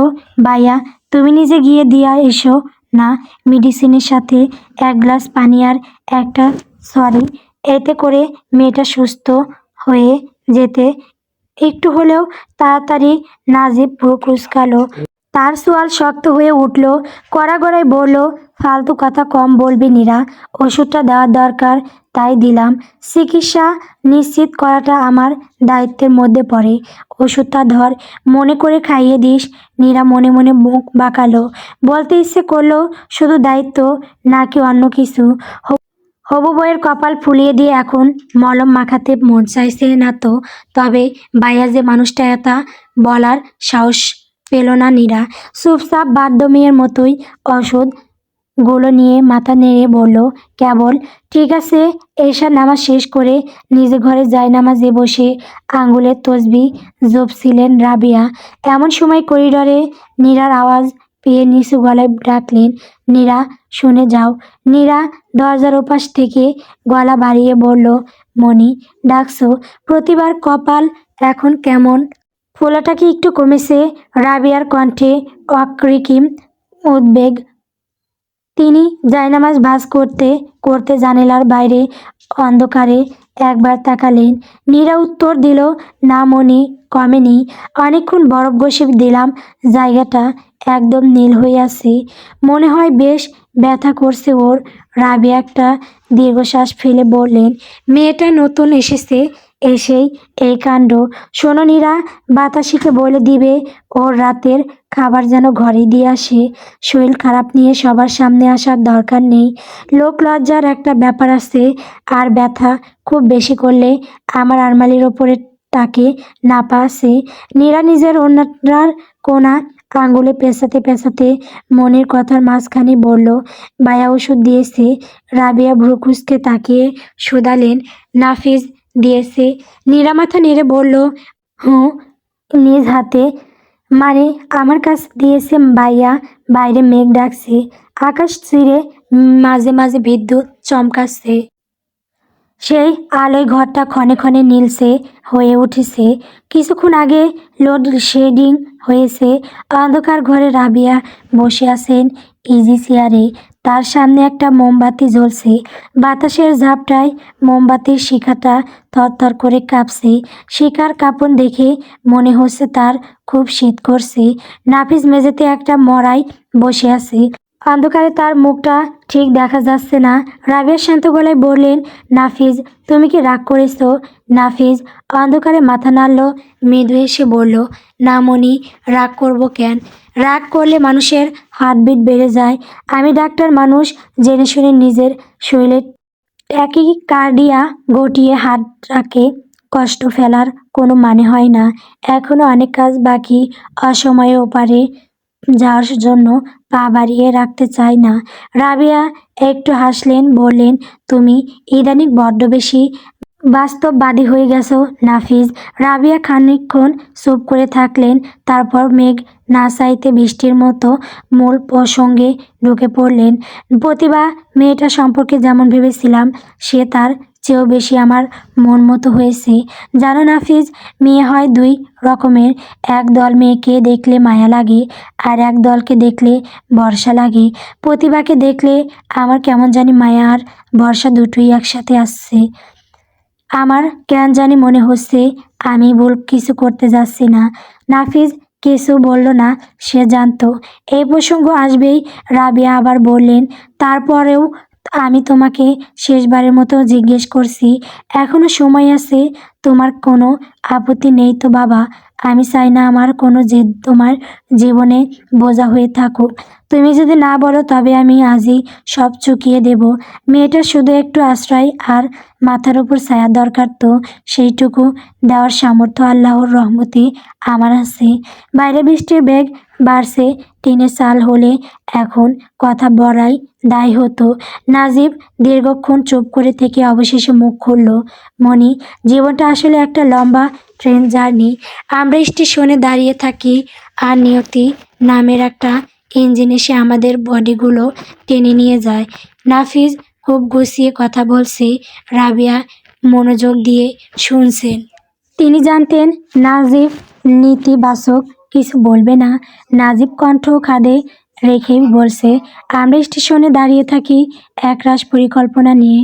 [SPEAKER 1] ভাইয়া তুমি নিজে গিয়ে দিয়া এসো না মেডিসিনের সাথে এক গ্লাস পানি আর একটা সরি, এতে করে মেয়েটা সুস্থ হয়ে যেতে একটু হলেও তাড়াতাড়ি। নাজিব ভ্রু কুঁচকালো, তার সোয়াল শক্ত হয়ে উঠল। কড়া গড়ায় বলল, ফালতু কথা কম বলবি নীরা, ওষুধটা দেওয়ার দরকার তাই দিলাম। চিকিৎসা নিশ্চিত করাটা আমার দায়িত্বের মধ্যে পড়ে। ওষুধটা ধর, মনে করে খাইয়ে দিস। নীরা মনে মনে মুখ বাঁকালো, বলতে ইচ্ছে করলো, শুধু দায়িত্ব নাকি অন্য কিছু? হবু বইয়ের কপাল ফুলিয়ে দিয়ে এখন মলম মাখাতে মন চাইছে না তো, তবে ভাইয়া যে মানুষটা এটা বলার সাহস পেল না নীরা। চুপচাপ বাধ্য মেয়ের মতোই ওষুধগুলো নিয়ে মাথা নেড়ে বলল, কেবল ঠিক আছে। এশা নামাজ শেষ করে নিজে ঘরে জায়নামাজে বসে আঙ্গুলের তসবি জপছিলেন রাবিয়া। এমন সময় করিডরে নীরার আওয়াজ পেয়ে নিচু গলায় ডাকলেন, নীরা শুনে যাও। নীরা দরজার ওপাশ থেকে গলা বাড়িয়ে বলল, মনি ডাকছো? প্রতিবার কপাল এখন কেমন? ফোলাটা কি একটু কমেছে? রাবিয়ার কণ্ঠে অকৃত্রিম উদ্বেগ। তিনি জায়নামাজ ভাঁজ করতে করতে জানালার বাইরে অন্ধকারে একবার তাকালেন। নীরা উত্তর দিল, না মনি, কমেনি। অনেকক্ষণ বরফ ঘষে দিলাম, জায়গাটা একদম নীল হয়ে আছে। মনে হয় বেশ ব্যথা করছে ওর। রাবিয়া একটা দীর্ঘশ্বাস ফেলে বললেন, মেয়েটা নতুন এসেছে, এসেই এই কাণ্ড। শোনো নীরা, বাতাসিকে বলে দিবে ওর রাতের খাবার যেন ঘরে দিয়ে আসে। শরীর খারাপ নিয়ে সবার সামনে আসার দরকার নেই। লোক লজ্জার একটা ব্যাপার আছে। আর ব্যথা খুব বেশি করলে আমার আলমারির ওপরে তাকে নাপা আছে। নীরা নিজের অন্যটার কোনা আঙ্গুলে পেঁচাতে পেঁচাতে মনের কথার মাঝখানে বলল, বায়া ওষুধ দিয়েছে। রাবিয়া ভ্রুকুচকে তাকিয়ে শুধালেন, নাফিজ দিয়েছে? নীরা মাথা নেড়ে বলল, হুঁ, নিজ হাতে। মানে আমার কাছে দিয়েছে ভাইয়া। বাইরে মেঘ ডাকছে, আকাশ ছিঁড়ে মাঝে মাঝে বিদ্যুৎ চমকাচ্ছে। সেই আলোয় ঘরটা ক্ষণে ক্ষণে নীলচে হয়ে উঠেছে। কিছুক্ষণ আগে লোড শেডিং হয়েছে। অন্ধকার ঘরে রাবিয়া বসে আছেন ইজি চেয়ারে। তার সামনে একটা মোমবাতি জ্বলছে। বাতাসের ঝাপটায় মোমবাতির শিখাটা থরথর করে কাঁপছে। শিখার কাঁপন দেখে মনে হচ্ছে তার খুব শীত করছে। নাফিস মেঝেতে একটা মড়ায় বসে আছে। অন্ধকারে তার মুখটা ঠিক দেখা যাচ্ছে না। রাবিয়া শান্ত গলায় বললেন, নাফিজ, তুমি কি রাগ করেছো? নাফিজ অন্ধকারে মাথা নাড়ল, মৃদু হেসে বলল, না মনি, রাগ করব কেন? রাগ করলে মানুষের হার্টবিট বেড়ে যায়। আমি ডাক্তার মানুষ, জেনে শুনে নিজের শরীরে একই কার্ডিয়া গটিয়ে হার্টটাকে কষ্ট ফেলার কোনো মানে হয় না। এখনো অনেক কাজ বাকি। অসময়ে ওপারে যাওয়ার জন্য পা বাড়িয়ে রাখতে চাই না। রাবিয়া একটু হাসলেন, বললেন, তুমি ইদানিং বড্ড বেশি বাস্তববাদী হয়ে গেছো নাফিজ। রাবিয়া খানিকক্ষণ চুপ করে থাকলেন। তারপর মেঘ না চাইতে বৃষ্টির মতো মূল প্রসঙ্গে ঢুকে পড়লেন। প্রতিভা মেয়েটা সম্পর্কে যেমন ভেবেছিলাম, সে তার চেয়েও বেশি আমার মন মতো হয়েছে। জানো নাফিজ, মেয়ে হয় দুই রকমের। এক দল মেয়েকে দেখলে মায়া লাগে, আর এক দলকে দেখলে ভরসা লাগে। প্রতিভাকে দেখলে আমার কেমন জানি মায়া আর ভরসা দুটোই একসাথে আসছে। আমার কেন জানি মনে হচ্ছে আমি ভুল কিছু করতে যাচ্ছি না। নাফিজ কিছু বলল না, সে জানতো এই প্রসঙ্গ আসবেই। রাবিয়া আবার বললেন, তারপরেও আমি তোমাকে শেষবারের মতো জিজ্ঞেস করছি, এখনো সময় আছে? তোমার কোনো আপত্তি নেই তো বাবা? আমি চাই না আমার কোনো জেদ তোমার জীবনে বোঝা হয়ে থাকুক। তুমি যদি না বলো তবে আমি আজই সব চুকিয়ে দেব। মেয়েটার শুধু একটু আশ্রয় আর মাথার উপর ছায়া দরকার, তো সেইটুকু দেওয়ার সামর্থ্য আল্লাহর রহমতে আমার আছে। বাইরে বৃষ্টির বেগ বাড়ছে। টিনের চাল হলে এখন কথা বলাই দায় হতো। নাজিব দীর্ঘক্ষণ চুপ করে থেকে অবশেষে মুখ খুলল, মনি, জীবনটা আসলে একটা লম্বা ট্রেন জার্নি। আমরা স্টেশনে দাঁড়িয়ে থাকি, আর নিয়তি নামের একটা ইঞ্জিন এসে আমাদের বডিগুলো টেনে নিয়ে যায়। নাফিজ খুব গুছিয়ে কথা বলছে। রাবিয়া মনোযোগ দিয়ে শুনছেন। তিনি জানতেন নাজিব নীতিবাচক কিছু বলবে না। নাজিব কণ্ঠ খাদে রেখেই বলছে, আমরা স্টেশনে দাঁড়িয়ে থাকি একরাশ পরিকল্পনা নিয়ে,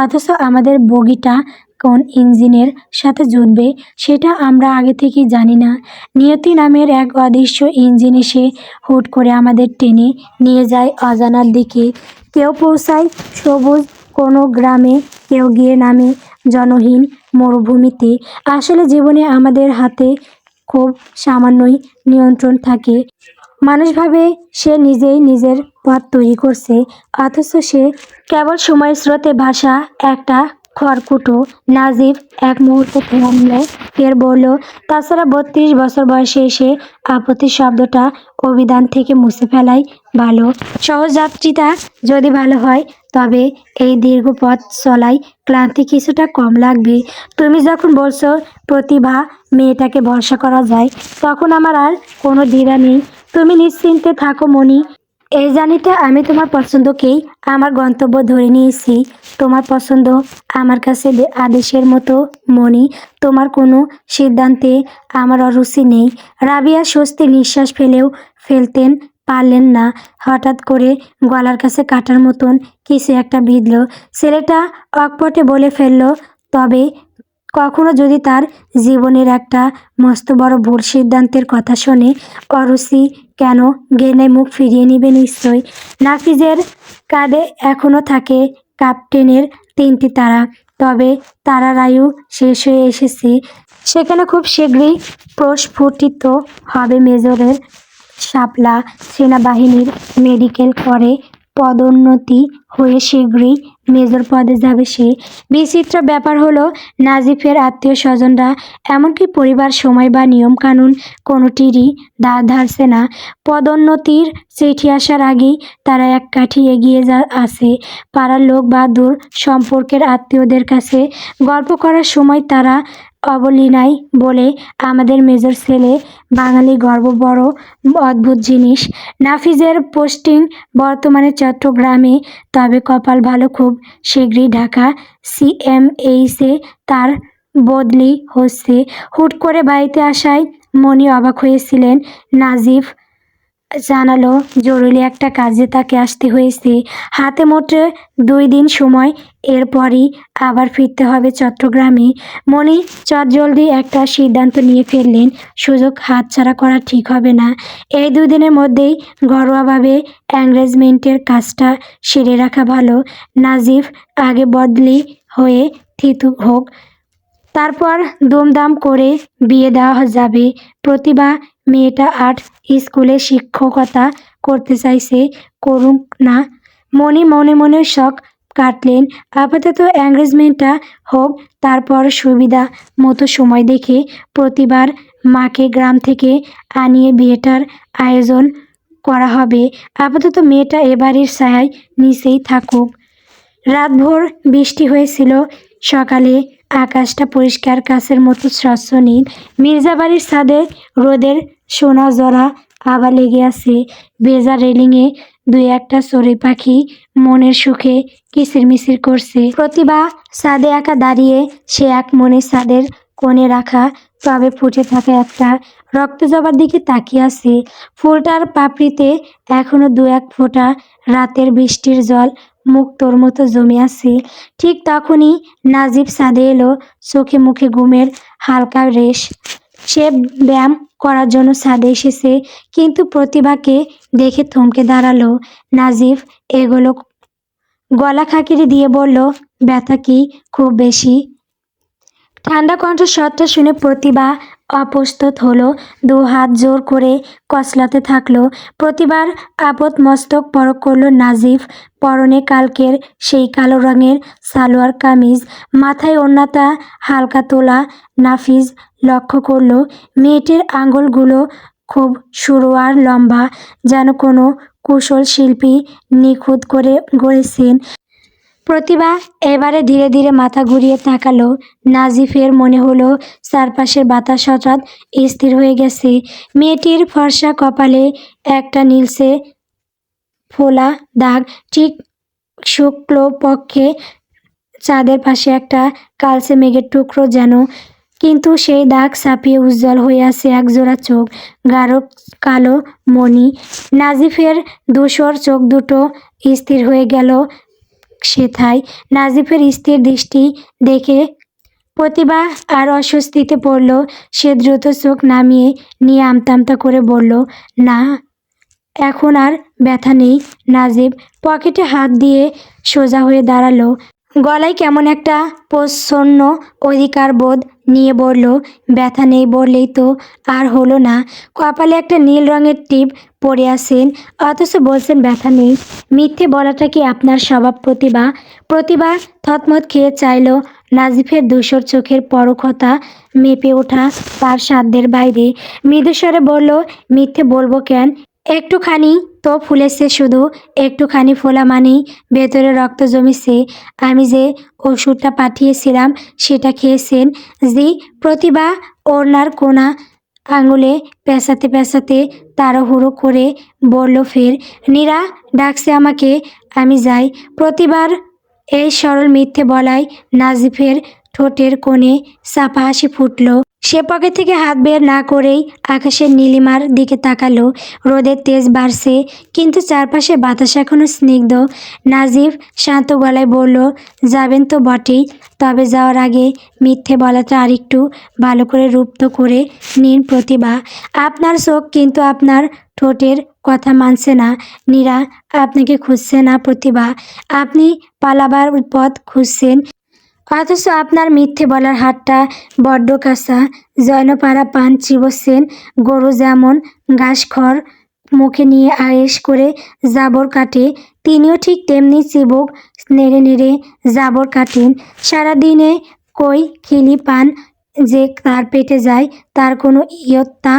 [SPEAKER 1] অথচ আমাদের বগিটা কোন ইঞ্জিনের সাথে জুটবে সেটা আমরা আগে থেকেই জানি না। নিয়তি নামের এক অদৃশ্য ইঞ্জিন এসে হুট করে আমাদের টেনে নিয়ে যায় অজানার দিকে। কেউ পৌঁছায় সবুজ কোনো গ্রামে, কেউ গিয়ে নামে জনহীন মরুভূমিতে। আসলে জীবনে আমাদের হাতে খুব সামান্যই নিয়ন্ত্রণ থাকে। মানুষ ভাবে সে নিজেই নিজের পথ তৈরি করছে, অথচ সে কেবল সময়ের স্রোতে ভাসা একটা খড়কুটো। নাজিব এক মুহূর্তে থামল, ফের বলল, তাছাড়া 32 বছর বয়সে এসে আপত্তির শব্দটা অভিধান থেকে মুছে ফেলাই ভালো। সহযাত্রীতা যদি ভালো হয় তবে এই দীর্ঘ পথ চলাই ক্লান্তি কিছুটা কম লাগবে। তুমি যখন বলছো প্রতিভা মেয়েটাকে ভরসা করা যায়, তখন আমার আর কোনো দ্বিধা নেই। তুমি নিশ্চিন্তে থাকো মনি। এই জানিতে আমি তোমার পছন্দকেই আমার গন্তব্য ধরে নিয়েছি। তোমার পছন্দ আমার কাছে আদেশের মতো মনি। তোমার কোনো সিদ্ধান্তে আমার অরুচি নেই। রাবিয়া স্বস্তি নিঃশ্বাস ফেলতেন পারলেন না। হঠাৎ করে গলার কাছে কাটার মতন কিছু একটা বিঁধল। ছেলেটা অকপটে বলে ফেলল, তবে কখনো যদি তার জীবনের একটা মস্ত বড় ভুল সিদ্ধান্তের কথা শোনে, অরুচি কেন ঘেন্নায় মুখ ফিরিয়ে নিবে নিশ্চয়। নাফিজের কাঁধে এখনো থাকে ক্যাপ্টেনের 3টি তারা, তবে তারার আয়ু শেষ হয়ে এসেছে। সেখানে খুব শীঘ্রই প্রস্ফুটিত হবে মেজরের শাপলা সেনাবাহিনীর মেডিকেল করে পদোন্নতি হয়ে শীঘ্রই মেজর পদে যাবে সে। বিচিত্র ব্যাপার হলো, নাজিফের আত্মীয় স্বজনরা এমনকি পরিবার সময় বা নিয়মকানুন কোনোটিরই ধারছে না। পদোন্নতির চিঠি আসার আগেই তারা এক কাঠি এগিয়ে আসে। পাড়ার লোক বা দূর সম্পর্কের আত্মীয়দের কাছে গল্প করার সময় তারা অবলীলায় বলে, আমাদের মেজর ছেলে বাঙালি গর্ব বড় অদ্ভুত জিনিস। নাফিজের পোস্টিং বর্তমানে চট্টগ্রামে, তবে কপাল ভালো খুব শীঘ্রই ঢাকা সিএমএইচে তার বদলি হচ্ছে। হুট করে বাড়িতে আসায় মনি অবাক হয়েছিলেন। নাজিফ জানালো জরুরি একটা কাজে তাকে আসতে হয়েছে। হাতে মোটে 2 দিন সময়, এরপরই আবার ফিরতে হবে চট্টগ্রামে। মনি চটজলদি একটা সিদ্ধান্ত নিয়ে ফেললেন, সুযোগ হাতছাড়া করা ঠিক হবে না। এই 2 দিনের মধ্যেই ঘরোয়াভাবে এঙ্গেজমেন্টের কাজটা সেরে রাখা ভালো। নাজিফ আগে বদলি হয়ে থিতু হোক, তারপর দুমদাম করে বিয়ে দেওয়া যাবে। প্রতিভা মেয়েটা আর্ট স্কুলে শিক্ষকতা করতে চাইছে, করুক না। মনি মনে মনে শখ কাটলেন। আপাতত এঙ্গেজমেন্টটা হোক, তারপর সুবিধা মতো সময় দেখে প্রতিবার মাকে গ্রাম থেকে আনিয়ে বিয়েটার আয়োজন করা হবে। আপাতত মেয়েটা এবাড়ির ছায়ায় নিচেই থাকুক। রাতভর বৃষ্টি হয়েছিল। সকালে আকাশটা পরিষ্কার কাচের মতো স্বচ্ছ নীল। মির্জাবাড়ির ছাদে রোদের সোনা জরা আবার লেগে আছে। ভেজা রেলিংয়ে 2-1টা চড়ুই পাখি মনের সুখে কিচিরমিচির করছে। প্রতিভা ছাদে একা দাঁড়িয়ে, সে এক মনে ছাদের কোণে রাখা টবে ফুটে থাকা একটা রক্তজবার দিকে তাকিয়ে আছে। ফুলটার পাপড়িতে এখনো 2-1 ফোঁটা রাতের বৃষ্টির জল মুক্তোর মতো জমে আছে। ঠিক তখনই নাজিব ছাদে এলো, চোখে মুখে ঘুমের হালকা রেশ। সে ব্যায়াম করার জন্য ছাদে এসেছে, কিন্তু প্রতিভাকে দেখে থমকে দাঁড়ালো। নাজিব এগোলো, গলা খাকিরি দিয়ে বলল, ব্যথা কি খুব বেশি? ঠান্ডা কণ্ঠস্বরটা শুনে প্রতিভা অপ্রস্তুত হলো। 2 হাত জোর করে কচলাতে থাকলো। প্রতিবার আপদ মস্তক পরক করলো নাজিফ। পরনে কালকের সেই কালো রঙের সালোয়ার কামিজ, মাথায় ওড়নাটা হালকা তোলা। নাফিজ লক্ষ্য করলো মেয়েটির আঙুলগুলো খুব সরু আর লম্বা, যেন কোনো কুশল শিল্পী নিখুঁত করে গড়েছেন। প্রতিভা এবারে ধীরে ধীরে মাথা ঘুরিয়ে তাকালো। নাজিফের মনে হলো চারপাশের বাতাস হঠাৎ স্থির হয়ে গেছে। মেয়েটির ফর্সা কপালে একটা নীলচে ফোলা দাগ, ঠিক শুক্লপক্ষে চাঁদের পাশে একটা কালচে মেঘের টুকরো যেন। কিন্তু সেই দাগ ছাপিয়ে উজ্জ্বল হয়ে আছে একজোড়া চোখ, গাঢ় কালো মণি। নাজিফের ধূসর চোখ দুটো স্থির হয়ে গেল সেথায়। নাজিফের স্থির দৃষ্টি দেখে প্রতিভা আর অস্বস্তিতে পড়ল। সে দ্রুত চোখ নামিয়ে নিয়ে আমতা আমতা করে বলল, না, এখন আর ব্যথা নেই। নাজিব পকেটে হাত দিয়ে সোজা হয়ে দাঁড়ালো। গলায় কেমন একটা প্রচ্ছন্ন অধিকার বোধ নিয়ে বলল, ব্যথা নেই বললেই তো আর হলো না। কপালে একটা নীল রঙের টিপ পরে আছেন, অথচ বলছেন ব্যথা নেই। মিথ্যে বলাটা কি আপনার স্বভাব প্রতিভা? প্রতিভা থতমত খেয়ে চাইল। নাজিফের ধূসর চোখের পরখতা মেপে ওঠা তার সাধ্যের বাইরে। মৃদুস্বরে বলল, মিথ্যে বলবো কেন? একটুখানি তো ফুলেছে, শুধু একটুখানি ফোলা মানেই ভেতরে রক্ত জমেছে। আমি যে ওষুধটা পাঠিয়েছিলাম সেটা খেয়েছেন? জি। প্রতিভা ওড়নার কোনা আঙুলে পেঁচাতে পেঁচাতে তাড়াহুড়ো করে বলল ফের, নীরা ডাকছে আমাকে, আমি যাই। প্রতিবার এই সরল মিথ্যে বলায় নাজিফের ঠোঁটের কোণে চাপা হাসি ফুটল। সে পকেট থেকে হাত বের না করেই আকাশের নীলিমার দিকে তাকালো। রোদের তেজ বাড়ছে, কিন্তু চারপাশে বাতাস এখনো স্নিগ্ধ। নাজিফ শান্ত গলায় বলল, যাবেন তো বটেই, তবে যাওয়ার আগে মিথ্যে বলাটা আরেকটু ভালো করে রপ্ত করে নিন প্রতিভা। আপনার চোখ কিন্তু আপনার ঠোঁটের কথা মানছে না। নীরা আপনাকে খুঁজছে না প্রতিভা, আপনি পালাবার পথ খুঁজছেন। অথচ আপনার মিথ্যে বলার হাতটা বড্ড কাঁচা। জয়নপাড়া পান চিবচ্ছেন, গরু যেমন ঘাস খড় মুখে নিয়ে আয়েশ করে জাবর কাটে, তিনিও ঠিক তেমনি চিবুক নেড়ে নেড়ে জাবর কাটেন। সারাদিনে কই খিলি পান যে তার পেটে যায় তার কোনো ইয়ত্তা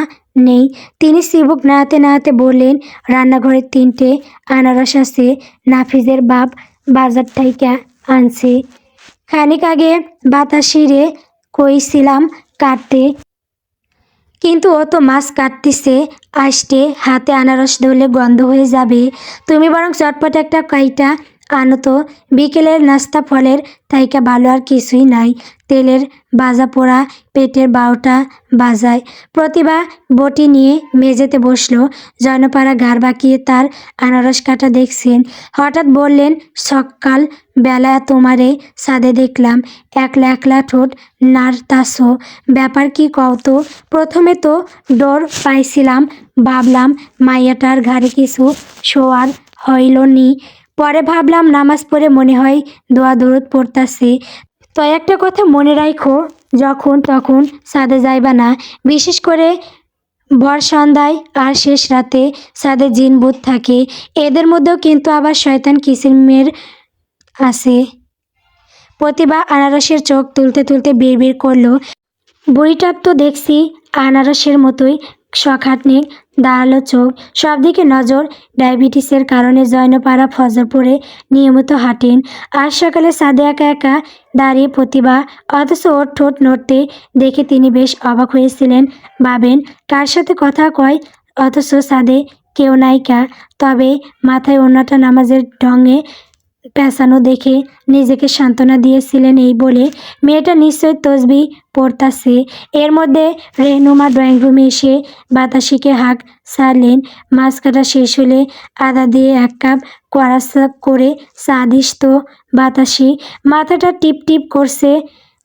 [SPEAKER 1] নেই। তিনি চিবুক নাড়াতে নাড়াতে বললেন, রান্নাঘরের 3টে আনারস আছে, নাফিজের বাপ বাজার থাইকা আনছে। খানিক আগে বাতাসিরে কইছিলাম কাটতে, কিন্তু ও তো মাছ কাটতিছে, আসতে হাতে আনারস ধরলে গন্ধ হয়ে যাবে। তুমি বরং চটপট একটা কাইটা আনো তো, বিকেলের নাস্তা ফলের তাইকা ভালো আর কিছুই নাই। তেলের বাজা পোড়া পেটের 12টা বাজায়। প্রতিভা বটি নিয়ে মেঝেতে বসলো। জয়নপাড়া ঘাড় বাঁকিয়ে তার আনারস কাটা দেখছেন। হঠাৎ বললেন, সকাল বেলা তোমারে ছাদে দেখলাম, একলা একলা ঠোঁট নাড়তাছো, ব্যাপার কি কও তো? প্রথমে তো ডর পাইছিলাম, ভাবলাম মাইয়াটার ঘাড়ে কিছু শোয়ার হইল নি, পরে ভাবলাম নামাজ পড়ে মনে হয় দোয়া দরুদ পড়তাছে। তো একটা কথা মনে রাখো, যখন তখন ছাদে যাইবা না, বিশেষ করে ভর সন্ধ্যায় আর শেষ রাতে। ছাদে জিন ভূত থাকে, এদের মধ্যেও কিন্তু আবার শয়তান কিসিমের আছে। প্রতিভা আনারসের চোখ তুলতে তুলতে বিড়বিড় করলো, বুড়িটার তো দেখছি আনারসের মতোই সখাটনিক দাঁড়ালো চোখ, সব দিকে নজর। ডায়াবেটিসের কারণে জয়নপাড়া ফজর পড়ে নিয়মিত হাঁটেন। আজ সকালে ছাদে একা একা দাঁড়িয়ে প্রতিভা, অথচ ওর ঠোঁট নড়তে দেখে তিনি বেশ অবাক হয়েছিলেন। ভাবেন কার সাথে কথা কয়, অথচ ছাদে কেউ নাইকা, তবে মাথায় ওড়নাটা নামাজের ঢঙে পেঁচানো দেখে নিজেকে সান্ত্বনা দিয়েছিলেন এই বলে, মেয়েটা নিশ্চয়ই তসবি পড়তাছে। এর মধ্যে রেহনুমা ড্রয়িং রুমে এসে বাতাসিকে হাঁক ছাড়লেন, মাছ কাটা শেষ হলে আদা দিয়ে 1 কাপ কড়া করে চা দিস তো বাতাসি। মাথাটা টিপ টিপ করছে।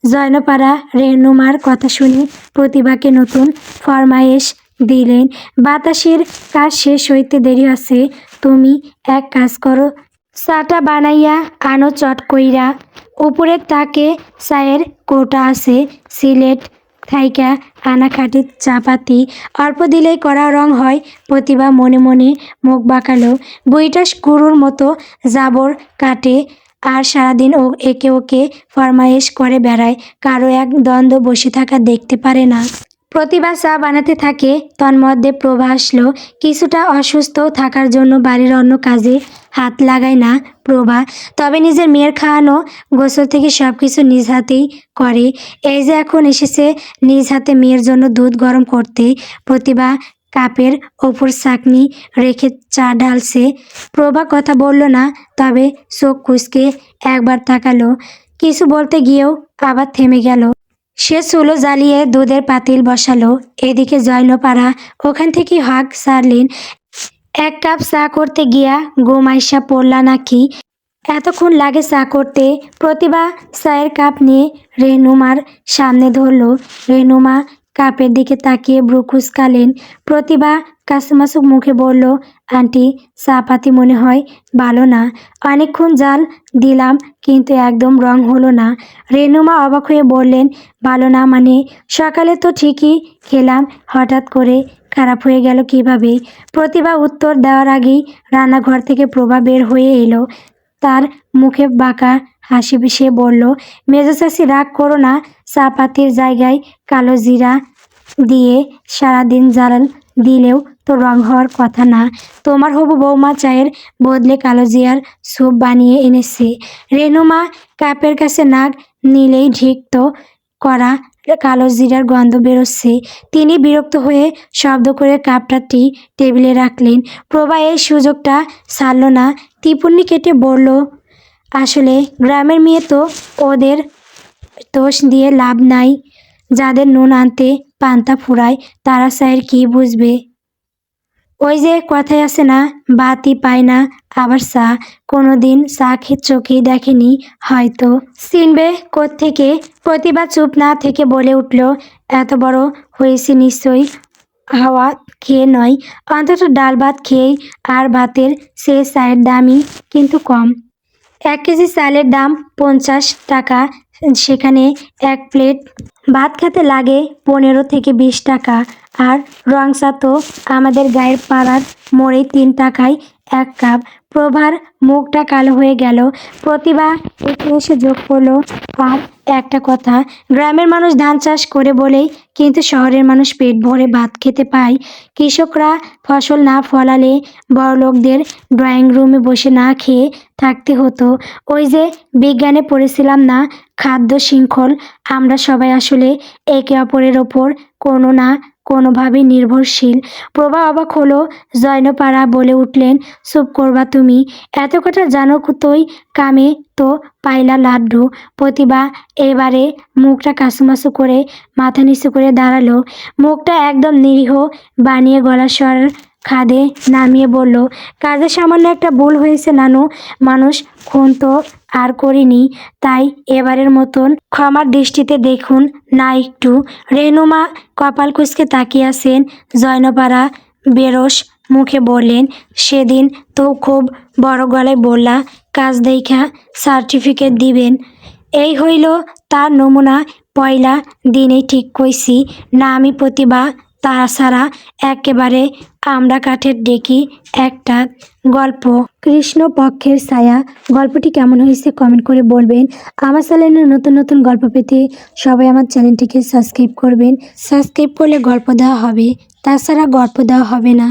[SPEAKER 1] জয়নপাড়া রেহনুমার কথা শুনে প্রতিভাকে নতুন ফরমায়েশ দিলেন, বাতাসির কাজ শেষ হইতে দেরি আছে, তুমি এক কাজ করো, চাটা বানাইয়া আনো চট কইরা। উপরের তাকে চায়ের কৌটা আছে, সিলেট থাইকা আনা খাঁটি চাপাতি, অল্প দিলেই কড়া রং হয়। প্রতিভা মনে মনে মুখ বাঁকালো, বইটা গুরুর মতো জাবর কাটে আর সারাদিন ও একে ওকে ফরমায়েশ করে বেড়ায়, কারো এক দ্বন্দ্ব বসে থাকা দেখতে পারে না। প্রতিভা চা বানাতে থাকে, তন্মধ্যে প্রভা আসলো। কিছুটা অসুস্থ থাকার জন্য বাড়ির অন্য কাজে হাত লাগায় না প্রভা, তবে নিজের মেয়ের খাওয়ানো গোসল থেকে সব কিছু নিজ হাতেই করে। এই যে এখন এসেছে নিজ হাতে মেয়ের জন্য দুধ গরম করতে। প্রতিভা কাপের ওপর ছাঁকনি রেখে চা ঢালছে। প্রভা কথা বলল না, তবে চোখ কুঁচকে একবার তাকালো, কিছু বলতে গিয়েও আবার থেমে গেল। সে চুলো জ্বালিয়ে দুধের পাতিল বসালো। এদিকে জয়নপাড়া ওখান থেকে হাঁক ছাড়লেন, 1 কাপ চা করতে গিয়া ঘুম আইসা পড়লা নাকি? এতক্ষণ লাগে চা করতে? প্রতিভা চায়ের কাপ নিয়ে রেহনুমার সামনে ধরল। রেহনুমা কাপের দিকে তাকিয়ে ভ্রু কুঁচকালেন। প্রতিভা কাসুমাসুক মুখে বলল, আন্টি চা পাতি মনে হয় ভালো না, অনেকক্ষণ জাল দিলাম কিন্তু একদম রং হলো না। রেহনুমা অবাক হয়ে বললেন, ভালো না মানে? সকালে তো ঠিকই খেলাম, হঠাৎ করে খারাপ হয়ে গেল কিভাবে? প্রতিভা উত্তর দেওয়ার আগেই রান্নাঘর থেকে প্রভা বের হয়ে এলো। তার মুখে বাঁকা হাসি সে বলল, মেজো চাচি রাগ করো না, চা পাতির জায়গায় কালো জিরা দিয়ে সারাদিন জাল দিলেও তো রং হওয়ার কথা না। তোমার হবু বৌমা চায়ের বদলে কালো জিরার স্যুপ বানিয়ে এনেছে। রেহনুমা কাপের কাছে নাক নিলেই ঢিকতো করা কালো জিরার গন্ধ বেরোচ্ছে। তিনি বিরক্ত হয়ে শব্দ করে কাপটা টেবিলে রাখলেন। প্রভা এই সুযোগটা ছাড়ল না। টিপুনি কেটে বলল, আসলে গ্রামের মেয়ে তো, ওদের দোষ দিয়ে লাভ নাই। যাদের নুন আনতে পান্তা ফুরায় তারা স্যার কি বুঝবে? ওই যে কথায় আছে না, বাতি পায় না আবার চা। কোনোদিন চা চোখেই দেখেনি হয়তো, চিনবে কোত্থেকে? প্রতিভা চুপ না থেকে বলে উঠল, এত বড় হয়েছে নিশ্চয়ই হাওয়া খেয়ে নয়, অন্তত ডাল ভাত খেয়েই। আর ভাতের সে চায়ের দামই কিন্তু কম। 1 কেজি চালের দাম 50 টাকা, সেখানে 1 প্লেট ভাত খেতে লাগে 15 থেকে 20 টাকা। আর রং চা তো আমাদের গায়ের পাড়ার মোড়ে 3 টাকায় 1 কাপ। প্রভার মুখটা কালো হয়ে গেল। প্রতিভা একটু এসে যোগ করলো, আর একটা কথা, গ্রামের মানুষ ধান চাষ করে বলেই কিন্তু শহরের মানুষ পেট ভরে ভাত খেতে পায়। কৃষকরা ফসল না ফলালে বড়লোকদের ড্রয়িং রুমে বসে না খেয়ে থাকতে হতো। ওই যে বিজ্ঞানে পড়েছিলাম না, খাদ্য শৃঙ্খল। আমরা সবাই আসলে একে অপরের ওপর কোনো না কোনোভাবে নির্ভরশীল। প্রভা অবাক হলো। জয়নপাড়া বলে উঠলেন, চুপ করবা তুমি, এত কথা জানো তুই, কামে তো পাইলা লাড্ডু। প্রতিভা এবারে মুখটা কাসুমাসু করে মাথা নিচু করে দাঁড়ালো। মুখটা একদম নিরীহ বানিয়ে গলার স্বর খাদে নামিয়ে বলল, কাজে সামান্য একটা ভুল হয়েছে নানু, মানুষ খুন তো আর করিনি, তাই এবারের মতন ক্ষমার দৃষ্টিতে দেখুন না একটু। রেনুমা কপাল কুঁচকে তাকিয়ে আছেন। জয়নপাড়া বেরস মুখে বললেন, সেদিন তো খুব বড় গলায় বললা কাজ দেখা সার্টিফিকেট দিবেন। এই হইল তার নমুনা। পয়লা দিনেই ঠিক কইছি না আমি প্রতিভা। তাছাড়া একেবারে আমরা কাঠের ডেকি। একটা গল্প, কৃষ্ণপক্ষের ছায়া। গল্পটি কেমন হয়েছে কমেন্ট করে বলবেন। আমার চ্যানেলে নতুন নতুন গল্প পেতে সবাই আমার চ্যানেলটিকে সাবস্ক্রাইব করবেন। সাবস্ক্রাইব করলে গল্প দেওয়া হবে, তাছাড়া গল্প দেওয়া হবে না।